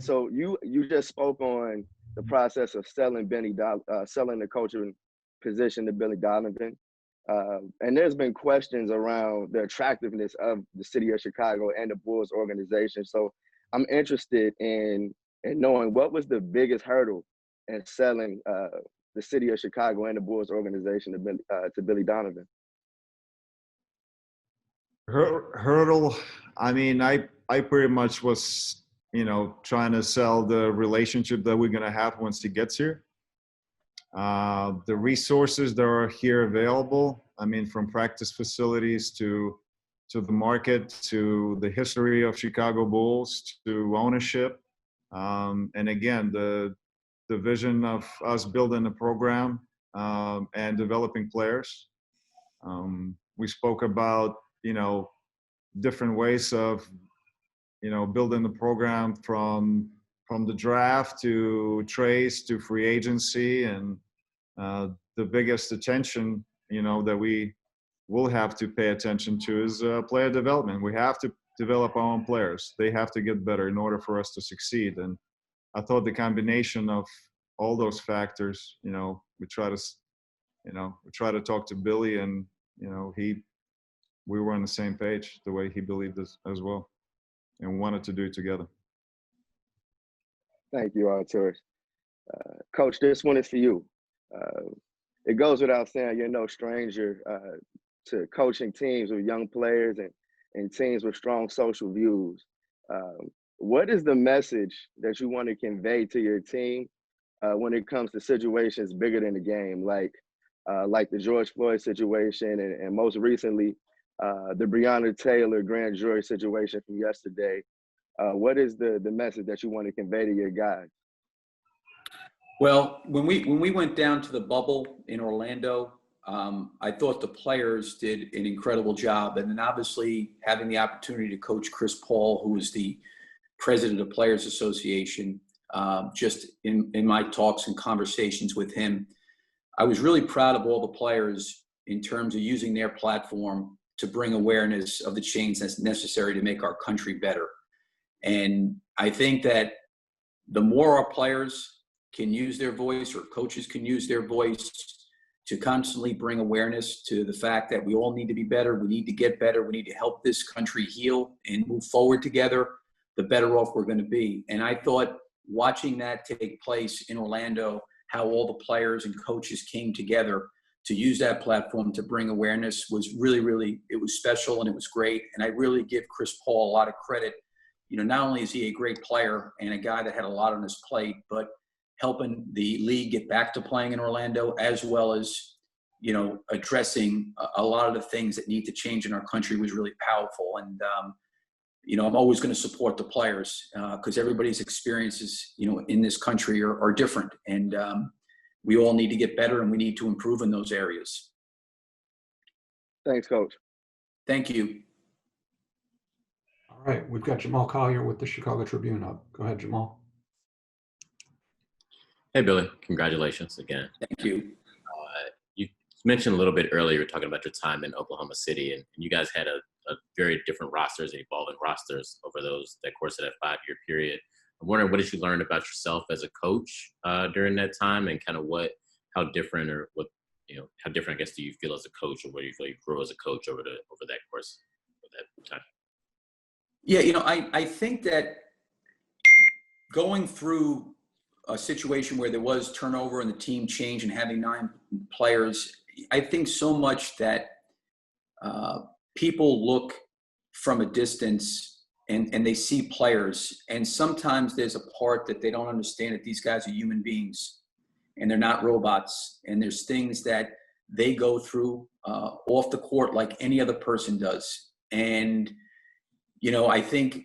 So you just spoke on the process of selling selling the coaching position to Billy Donovan. And there's been questions around the attractiveness of the city of Chicago and the Bulls organization. So I'm interested in knowing what was the biggest hurdle in selling the city of Chicago and the Bulls organization to Billy Donovan. Hurdle, I mean, I pretty much was, you know, trying to sell the relationship that we're going to have once he gets here. The resources that are here available, I mean, from practice facilities to the market, to the history of Chicago Bulls, to ownership. And again, the vision of us building a program and developing players. We spoke about, you know, different ways of, you know, building the program from the draft to trades to free agency. And the biggest attention, you know, that we will have to pay attention to is player development. We have to develop our own players. They have to get better in order for us to succeed. And I thought the combination of all those factors, we try to talk to Billy, and we were on the same page the way he believed as well, and wanted to do it together. Thank you, Arturas. Coach, this one is for you. It goes without saying you're no stranger to coaching teams with young players and teams with strong social views. What is the message that you want to convey to your team when it comes to situations bigger than the game, like the George Floyd situation, and most recently, the Breonna Taylor grand jury situation from yesterday? What is the message that you want to convey to your guys? Well, when we went down to the bubble in Orlando, I thought the players did an incredible job. And then obviously having the opportunity to coach Chris Paul, who is the president of Players Association, just in my talks and conversations with him, I was really proud of all the players in terms of using their platform to bring awareness of the change that's necessary to make our country better. And I think that the more our players can use their voice, or coaches can use their voice to constantly bring awareness to the fact that we all need to be better, we need to get better, we need to help this country heal and move forward together, the better off we're going to be. And I thought watching that take place in Orlando, how all the players and coaches came together to use that platform to bring awareness was really, it was special and it was great. And I really give Chris Paul a lot of credit. Not only is he a great player and a guy that had a lot on his plate, but helping the league get back to playing in Orlando, as well as, addressing a lot of the things that need to change in our country was really powerful. And, I'm always going to support the players because everybody's experiences, in this country are different. And we all need to get better, and we need to improve in those areas. Thanks, Coach. Thank you. All right, we've got Jamal Collier with the Chicago Tribune up. Go ahead, Jamal. Hey, Billy. Congratulations again. Thank you. You mentioned a little bit earlier, you were talking about your time in Oklahoma City, and you guys had a very different rosters and evolving rosters over that course of that 5-year period. I'm wondering, what did you learn about yourself as a coach during that time, and kind of how different, I guess, do you feel as a coach, or where do you feel you grew as a coach over that course of that time? Yeah, I think that going through a situation where there was turnover and the team change and having 9 players, I think so much that people look from a distance and they see players, and sometimes there's a part that they don't understand, that these guys are human beings and they're not robots, and there's things that they go through off the court like any other person does. And I think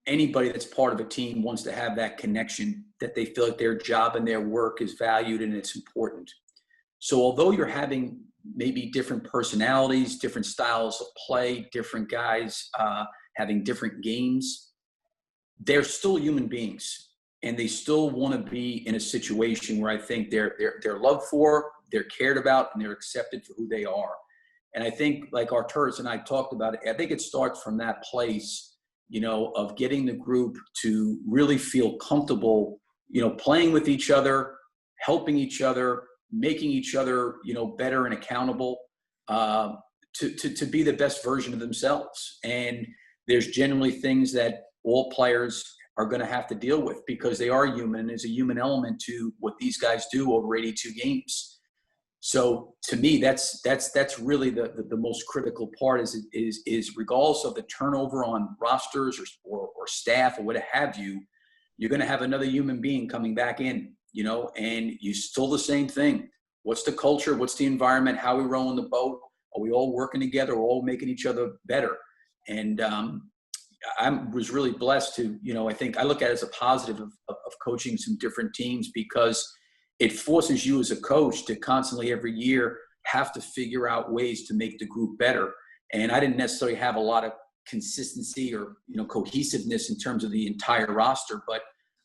anybody that's part of a team wants to have that connection, that they feel like their job and their work is valued and it's important. So although you're having maybe different personalities, different styles of play, different guys having different games, they're still human beings, and they still want to be in a situation where I think they're loved for, they're cared about, and they're accepted for who they are. And I think, like Arturas and I talked about it, I think it starts from that place, of getting the group to really feel comfortable, playing with each other, helping each other, making each other, better and accountable to be the best version of themselves. And there's generally things that all players are going to have to deal with because they are human. There's a human element to what these guys do over 82 games. So to me, that's really the most critical part is regardless of the turnover on rosters or staff or what have you, you're going to have another human being coming back in, and you still the same thing. What's the culture? What's the environment? How are we rowing the boat? Are we all working together? Are we all making each other better? And I was really blessed to, I think I look at it as a positive of coaching some different teams, because it forces you as a coach to constantly every year have to figure out ways to make the group better. And I didn't necessarily have a lot of consistency or, cohesiveness in terms of the entire roster, but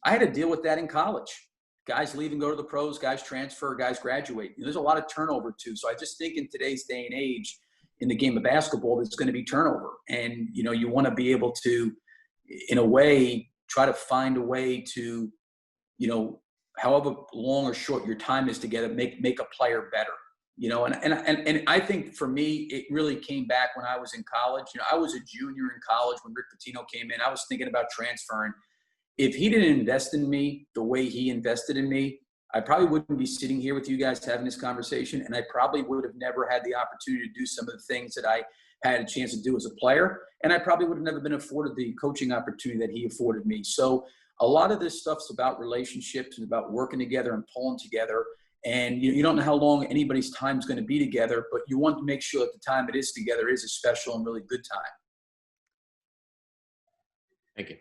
I had to deal with that in college. Guys leave and go to the pros, guys transfer, guys graduate. There's a lot of turnover too. So I just think in today's day and age, in the game of basketball, there's going to be turnover. And, you want to be able to, in a way, try to find a way to, however long or short your time is together, make a player better. You know, and I think for me, it really came back when I was in college. You know, I was a junior in college when Rick Pitino came in. I was thinking about transferring. If he didn't invest in me the way he invested in me, I probably wouldn't be sitting here with you guys having this conversation, and I probably would have never had the opportunity to do some of the things that I had a chance to do as a player, and I probably would have never been afforded the coaching opportunity that he afforded me. So a lot of this stuff's about relationships and about working together and pulling together. And you don't know how long anybody's time is going to be together, but you want to make sure that the time it is together is a special and really good time. Thank you.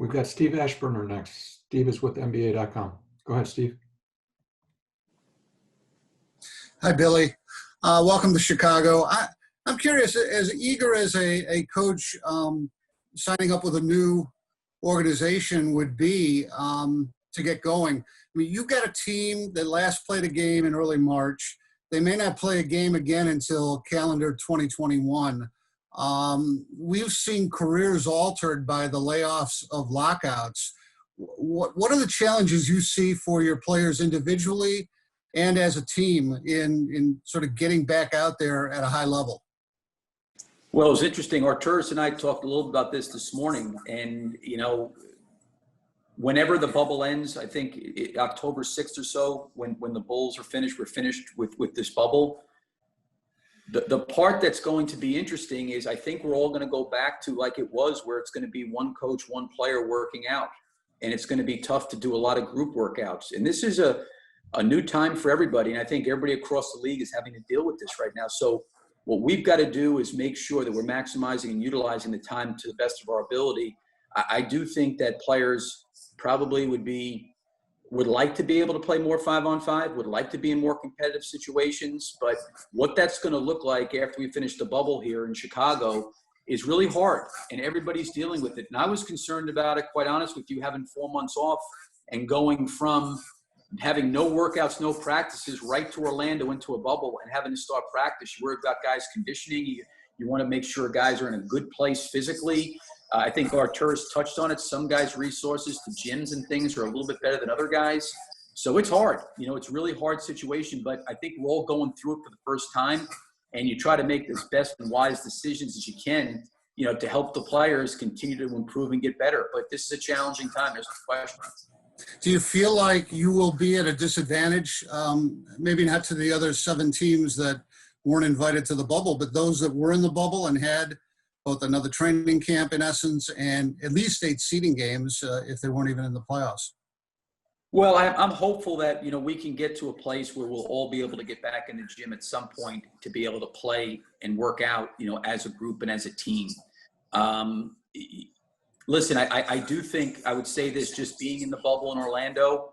We've got Steve Ashburner next. Steve is with NBA.com. Go ahead, Steve. Hi, Billy. Welcome to Chicago. I'm curious, as eager as a coach signing up with a new organization would be to get going. I mean, you've got a team that last played a game in early March. They may not play a game again until calendar 2021. We've seen careers altered by the layoffs of lockouts. What are the challenges you see for your players individually and as a team in sort of getting back out there at a high level? Well, it was interesting. Arturas and I talked a little about this morning, and you know, whenever the bubble ends, I think October 6th or so, when the Bulls are finished, we're finished with this bubble. The part that's going to be interesting is I think we're all going to go back to like it was, where it's going to be one coach, one player working out, and it's going to be tough to do a lot of group workouts. And this is a new time for everybody, and I think everybody across the league is having to deal with this right now. So what we've got to do is make sure that we're maximizing and utilizing the time to the best of our ability. I do think that players probably would like to be able to play more 5-on-5, would like to be in more competitive situations, but what that's going to look like after we finish the bubble here in Chicago is really hard, and everybody's dealing with it. And I was concerned about it, quite honest with you, having 4 months off and going from having no workouts, no practices, right to Orlando into a bubble and having to start practice. You worry about guys' conditioning. You want to make sure guys are in a good place physically. I think Arturas touched on it. Some guys' resources to gyms and things are a little bit better than other guys. So it's hard. You know, it's a really hard situation, but I think we're all going through it for the first time, and you try to make as best and wise decisions as you can, you know, to help the players continue to improve and get better. But this is a challenging time. There's no question. Do you feel like you will be at a disadvantage, maybe not to the other 7 teams that weren't invited to the bubble, but those that were in the bubble and had both another training camp in essence and at least 8 seeding games if they weren't even in the playoffs? Well, I'm hopeful that, you know, we can get to a place where we'll all be able to get back in the gym at some point to be able to play and work out, you know, as a group and as a team. Listen, I do think I would say this, just being in the bubble in Orlando,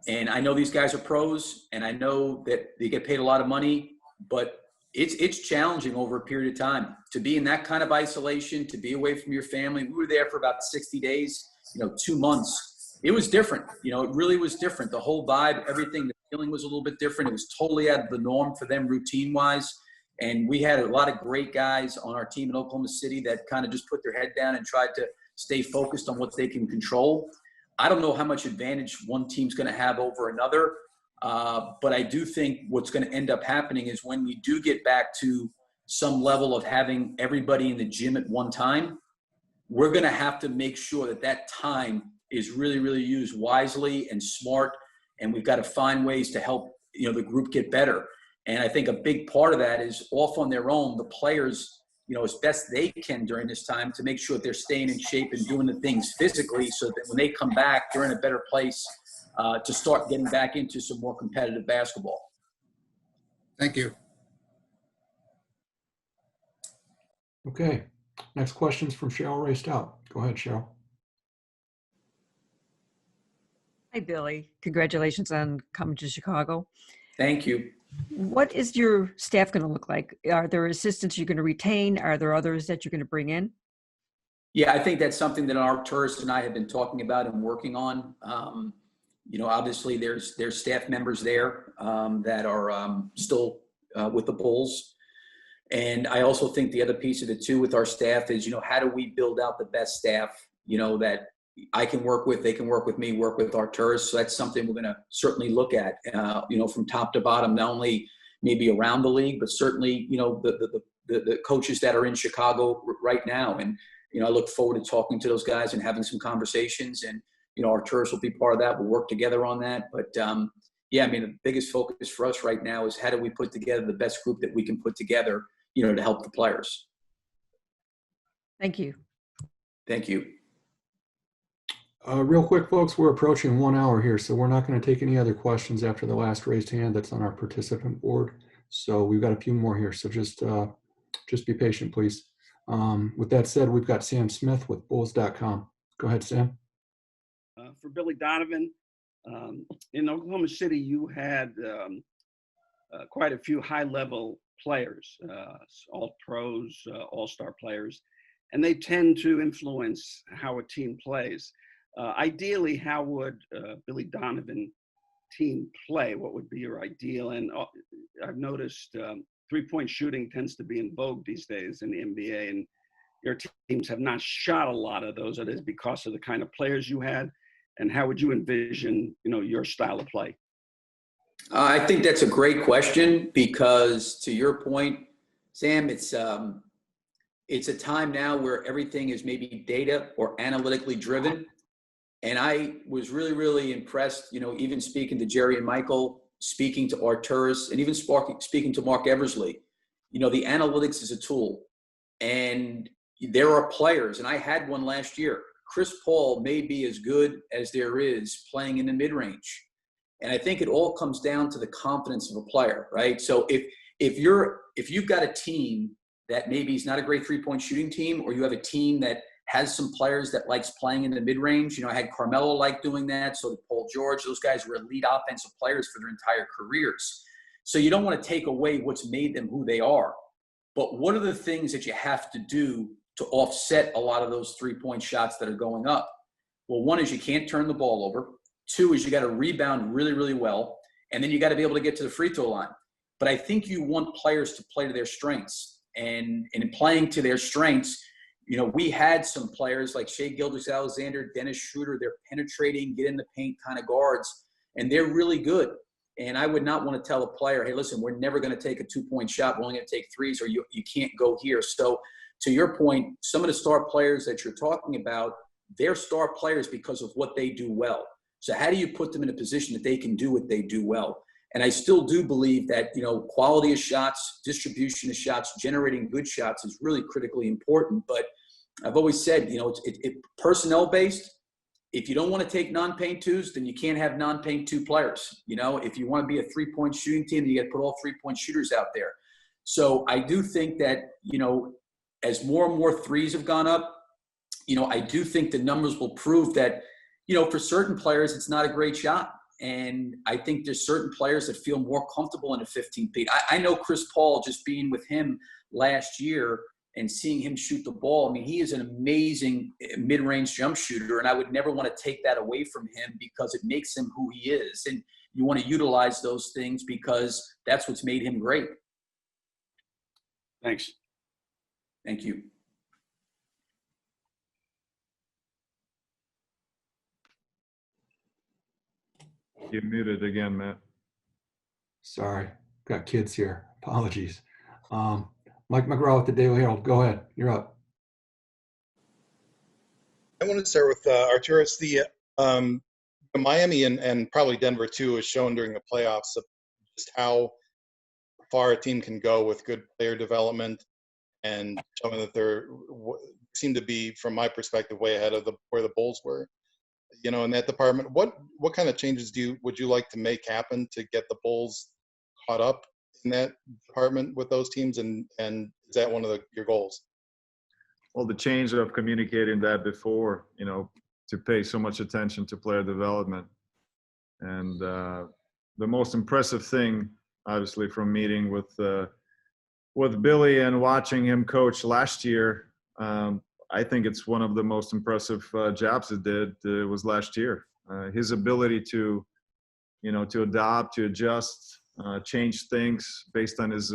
and I know these guys are pros, and I know that they get paid a lot of money, but it's challenging over a period of time to be in that kind of isolation, to be away from your family. We were there for about 60 days, you know, 2 months. It was different. You know, it really was different. The whole vibe, everything, the feeling was a little bit different. It was totally out of the norm for them routine-wise. And we had a lot of great guys on our team in Oklahoma City that kind of just put their head down and tried to stay focused on what they can control. I don't know how much advantage one team's going to have over another, but I do think what's going to end up happening is when we do get back to some level of having everybody in the gym at one time, we're going to have to make sure that that time is really, really used wisely and smart, and we've got to find ways to help, you know, the group get better. And I think a big part of that is off on their own, the players, you know, as best they can during this time to make sure that they're staying in shape and doing the things physically so that when they come back, they're in a better place to start getting back into some more competitive basketball. Thank you. Okay. Next question's from Cheryl Ray Stout. Go ahead, Cheryl. Hi, Billy. Congratulations on coming to Chicago. Thank you. What is your staff going to look like? Are there assistants you're going to retain? Are there others that you're going to bring in? Yeah, I think that's something that Arturas and I have been talking about and working on. You know, obviously there's staff members there that are still with the Bulls. And I also think the other piece of it too with our staff is, you know, how do we build out the best staff, you know, that I can work with, they can work with me, work with Arturas. So that's something we're going to certainly look at, from top to bottom, not only maybe around the league, but certainly, the coaches that are in Chicago right now. And, I look forward to talking to those guys and having some conversations, and, Arturas will be part of that. We'll work together on that. But the biggest focus for us right now is how do we put together the best group that we can put together, to help the players. Thank you. Thank you. Real quick, folks, we're approaching 1 hour here, so we're not going to take any other questions after the last raised hand that's on our participant board. So we've got a few more here, so just be patient, please. With that said, we've got Sam Smith with Bulls.com. Go ahead, Sam. For Billy Donovan, in Oklahoma City, you had quite a few high-level players, all pros, all-star players, and they tend to influence how a team plays. Ideally, how would Billy Donovan team play? What would be your ideal? And I've noticed three-point shooting tends to be in vogue these days in the NBA, and your teams have not shot a lot of those. It is because of the kind of players you had. And how would you envision, your style of play? I think that's a great question because, to your point, Sam, it's a time now where everything is maybe data or analytically driven. And I was really, really impressed, even speaking to Jerry and Michael, speaking to Arturas, and even speaking to Mark Eversley. The analytics is a tool. And there are players, and I had one last year. Chris Paul may be as good as there is playing in the mid-range. And I think it all comes down to the confidence of a player, right? So if you've got a team that maybe is not a great three-point shooting team, or you have a team that has some players that likes playing in the mid-range. I had Carmelo like doing that. So did Paul George. Those guys were elite offensive players for their entire careers. So you don't want to take away what's made them who they are. But what are the things that you have to do to offset a lot of those three-point shots that are going up? Well, one is you can't turn the ball over. Two is you got to rebound really, really well. And then you got to be able to get to the free throw line. But I think you want players to play to their strengths. And in playing to their strengths, we had some players like Shai Gilgeous-Alexander, Dennis Schroeder. They're penetrating, get in the paint kind of guards, and they're really good. And I would not want to tell a player, hey, listen, we're never going to take a two-point shot. We're only going to take threes, or you can't go here. So to your point, some of the star players that you're talking about, they're star players because of what they do well. So how do you put them in a position that they can do what they do well? And I still do believe that, quality of shots, distribution of shots, generating good shots is really critically important. But I've always said, it's personnel-based. If you don't want to take non-paint twos, then you can't have non-paint two players. If you want to be a three-point shooting team, then you got to put all three-point shooters out there. So I do think that, as more and more threes have gone up, I do think the numbers will prove that, for certain players, it's not a great shot. And I think there's certain players that feel more comfortable in a 15 feet. I know Chris Paul, just being with him last year and seeing him shoot the ball. I mean, he is an amazing mid-range jump shooter, and I would never want to take that away from him because it makes him who he is. And you want to utilize those things because that's what's made him great. Thanks. Thank you. You're muted again, Matt. Sorry, got kids here. Apologies. Mike McGraw with the Daily Herald. Go ahead. You're up. I want to start with Arturas. The Miami and probably Denver too has shown during the playoffs of just how far a team can go with good player development, and showing that they're seem to be, from my perspective, way ahead of where the Bulls were. In that department, what kind of changes would you like to make happen to get the Bulls caught up in that department with those teams, and is that one of your goals? Well, the change of communicating that before, to pay so much attention to player development. And the most impressive thing, obviously, from meeting with Billy and watching him coach last year, I think it's one of the most impressive jobs he did was last year. His ability to adopt, to adjust, change things based on his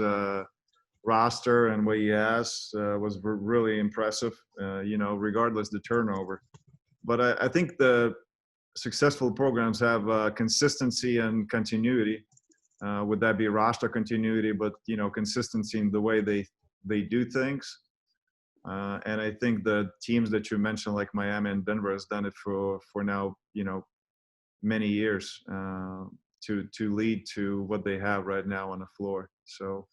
roster and what he has was really impressive, regardless of the turnover. but I think the successful programs have consistency and continuity. Would that be roster continuity, but consistency in the way they do things. And I think the teams that you mentioned, like Miami and Denver, has done it for now, many years to lead to what they have right now on the floor. So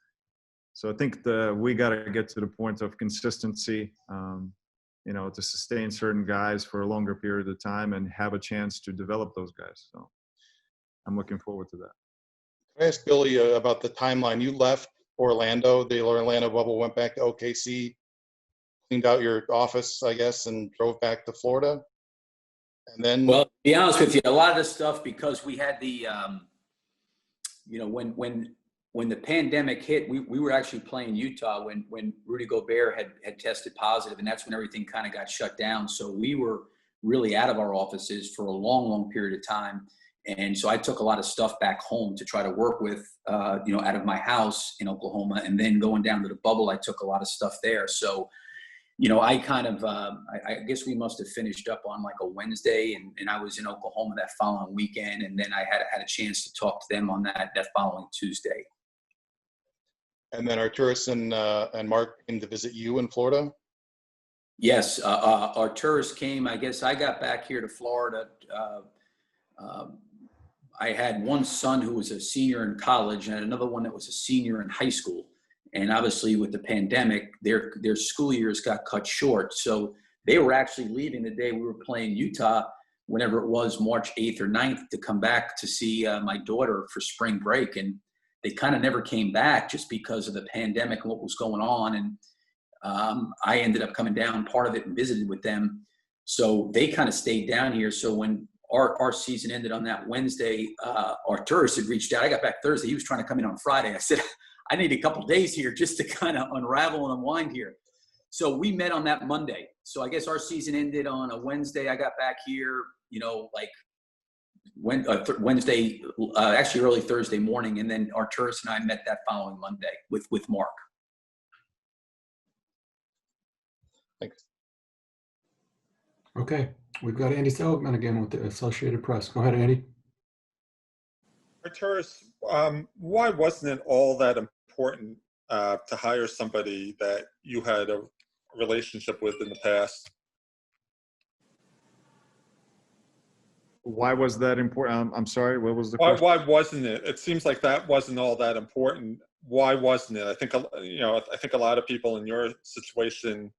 I think we got to get to the point of consistency, to sustain certain guys for a longer period of time and have a chance to develop those guys. So I'm looking forward to that. Can I ask Billy about the timeline? You left Orlando, the Orlando bubble, went back to OKC, cleaned out your office, I guess, and drove back to Florida. And then, well, to be honest with you, a lot of this stuff, because we had the, when the pandemic hit, we were actually playing Utah when Rudy Gobert had tested positive, and that's when everything kind of got shut down. So we were really out of our offices for a long, long period of time. And so I took a lot of stuff back home to try to work with, out of my house in Oklahoma, and then going down to the bubble, I took a lot of stuff there. So, I kind of, I guess we must have finished up on like a Wednesday, and I was in Oklahoma that following weekend, and then I had a chance to talk to them on that following Tuesday. And then Arturas and Mark came to visit you in Florida? Yes, Arturas came. I guess I got back here to Florida. I had one son who was a senior in college and another one that was a senior in high school. And obviously with the pandemic, their school years got cut short. So they were actually leaving the day we were playing Utah, whenever it was March 8th or 9th, to come back to see my daughter for spring break. And they kind of never came back just because of the pandemic and what was going on. And I ended up coming down part of it and visited with them. So they kind of stayed down here. So when our season ended on that Wednesday, Arturas had reached out. I got back Thursday. He was trying to come in on Friday. I said, I need a couple of days here just to kind of unravel and unwind here. So we met on that Monday. So I guess our season ended on a Wednesday. I got back here, Wednesday, actually early Thursday morning. And then Arturas and I met that following Monday with Mark. Thanks. Okay, we've got Andy Seligman again with the Associated Press. Go ahead, Andy. Arturas, why wasn't it all that important to hire somebody that you had a relationship with in the past? Why was that important? I'm sorry, what was the question? Why wasn't it? It seems like that wasn't all that important. Why wasn't it? I think a lot of people in your situation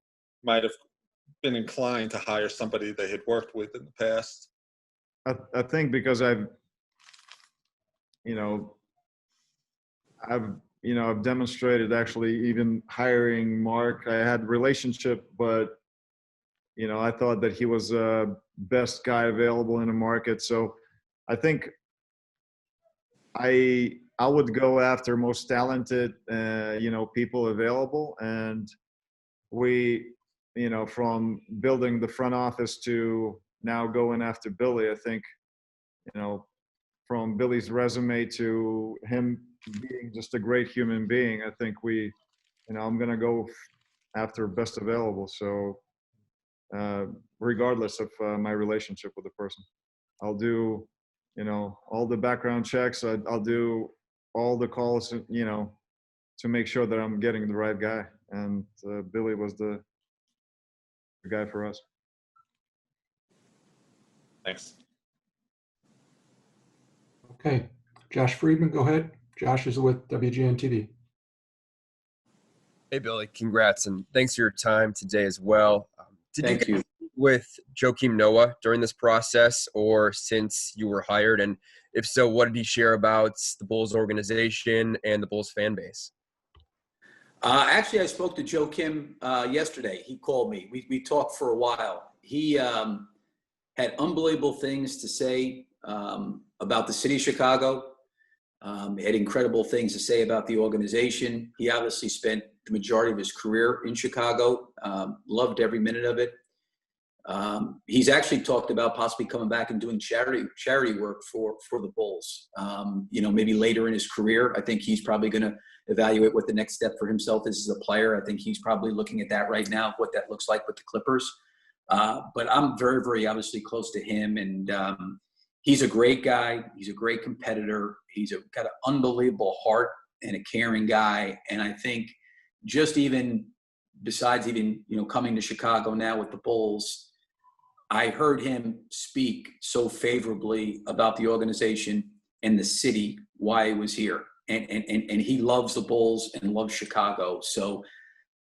might have been inclined to hire somebody they had worked with in the past. I think because I've demonstrated, actually, even hiring Mark, I had relationship, but I thought that he was the best guy available in the market. So I think I would go after most talented, people available. And we, from building the front office to now going after Billy, I think, from Billy's resume to him being just a great human being, I think I'm going to go after best available. So regardless of my relationship with the person, I'll do, all the background checks. I'll do all the calls, to make sure that I'm getting the right guy. And Billy was the guy for us. Thanks. Okay, Josh Friedman, go ahead. Josh is with WGN TV. Hey, Billy, congrats, and thanks for your time today as well. Thank you. With Joakim Noah during this process, or since you were hired? And if so, what did he share about the Bulls organization and the Bulls fan base? Actually, I spoke to Joakim yesterday. He called me. We talked for a while. He had unbelievable things to say about the city of Chicago. He had incredible things to say about the organization. He obviously spent the majority of his career in Chicago, loved every minute of it. He's actually talked about possibly coming back and doing charity work for the Bulls, maybe later in his career. I think he's probably going to evaluate what the next step for himself is as a player. I think he's probably looking at that right now, what that looks like with the Clippers. But I'm very, very obviously close to him, and he's a great guy. He's a great competitor. He's got an unbelievable heart and a caring guy. And I think just even besides even, coming to Chicago now with the Bulls, I heard him speak so favorably about the organization and the city, why he was here. And he loves the Bulls and loves Chicago. So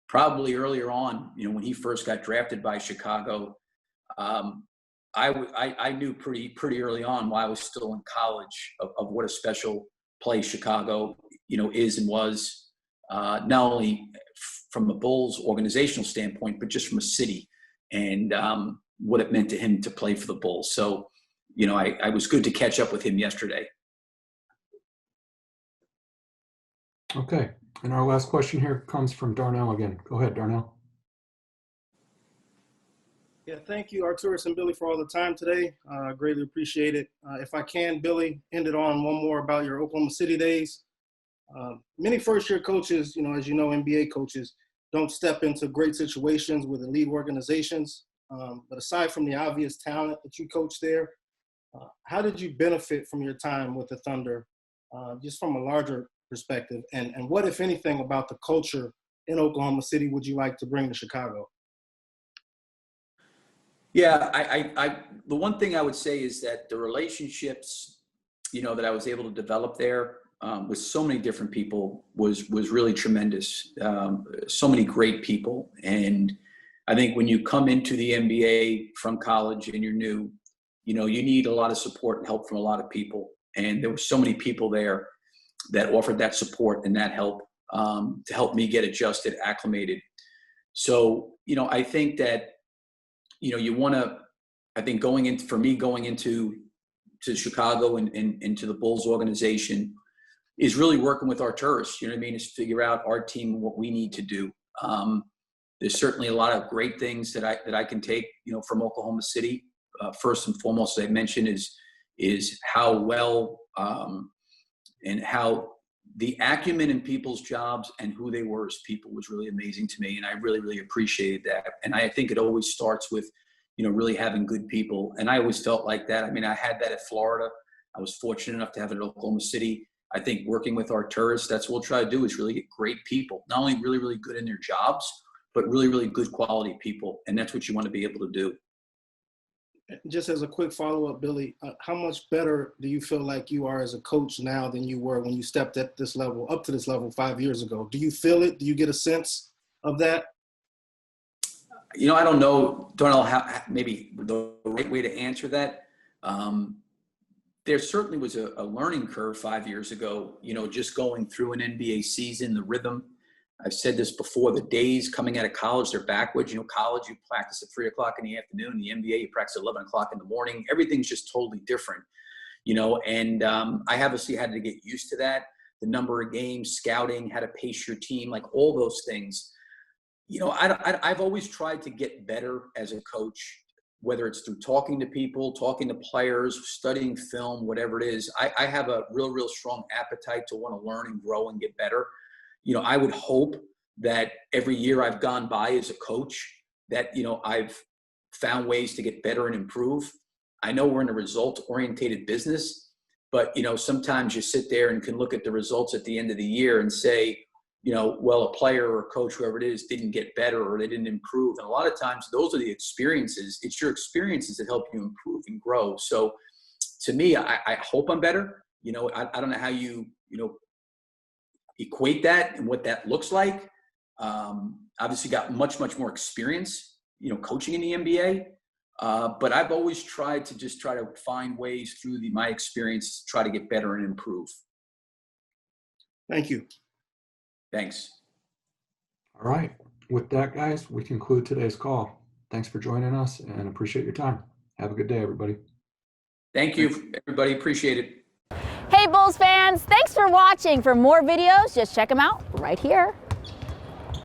probably earlier on, when he first got drafted by Chicago, I knew pretty early on while I was still in college of what a special place Chicago, is and was, not only from the Bulls organizational standpoint, but just from a city and what it meant to him to play for the Bulls. So, I was good to catch up with him yesterday. Okay. And our last question here comes from Darnell again. Go ahead, Darnell. Yeah, thank you, Arturas and Billy, for all the time today. Greatly appreciate it. If I can, Billy, end it on one more about your Oklahoma City days. Many first-year coaches, as you know, NBA coaches, don't step into great situations with elite organizations. But aside from the obvious talent that you coached there, how did you benefit from your time with the Thunder, just from a larger perspective? And what, if anything, about the culture in Oklahoma City would you like to bring to Chicago? Yeah, the one thing I would say is that the relationships, that I was able to develop there with so many different people was really tremendous. So many great people. And I think when you come into the NBA from college and you're new, you need a lot of support and help from a lot of people. And there were so many people there that offered that support and that help to help me get adjusted, acclimated. So, I think that, you want to, I think going into Chicago and into the Bulls organization is really working with Arturas, is figure out our team and what we need to do. There's certainly a lot of great things that I can take, from Oklahoma City. First and foremost, as I mentioned, is how well and how the acumen in people's jobs and who they were as people was really amazing to me. And I really, really appreciated that. And I think it always starts with, really having good people. And I always felt like that. I mean, I had that at Florida. I was fortunate enough to have it at Oklahoma City. I think working with Arturas, that's what we'll try to do, is really get great people, not only really, really good in their jobs, but really, really good quality people. And that's what you want to be able to do. Just as a quick follow-up, Billy, how much better do you feel like you are as a coach now than you were when you stepped up to this level 5 years ago? Do you feel it? Do you get a sense of that? I don't know how maybe the right way to answer that. There certainly was a learning curve 5 years ago, just going through an NBA season, the rhythm. I've said this before, the days coming out of college, they're backwards. College, you practice at 3 o'clock in the afternoon. The NBA, you practice at 11 o'clock in the morning. Everything's just totally different, and I obviously had to get used to that. The number of games, scouting, how to pace your team, like all those things. I've always tried to get better as a coach, whether it's through talking to people, talking to players, studying film, whatever it is. I have a real, real strong appetite to want to learn and grow and get better. I would hope that every year I've gone by as a coach that, I've found ways to get better and improve. I know we're in a result-oriented business, but, sometimes you sit there and can look at the results at the end of the year and say, well, a player or a coach, whoever it is, didn't get better or they didn't improve. And a lot of times those are the experiences. It's your experiences that help you improve and grow. So to me, I hope I'm better. I don't know how you equate that and what that looks like. Obviously got much, much more experience, coaching in the NBA. But I've always tried to find ways through my experience to try to get better and improve. Thank you. Thanks. All right. With that, guys, we conclude today's call. Thanks for joining us and appreciate your time. Have a good day, everybody. Thank you, everybody. Appreciate it. Hey, Bulls fans, thanks for watching. For more videos, just check them out right here.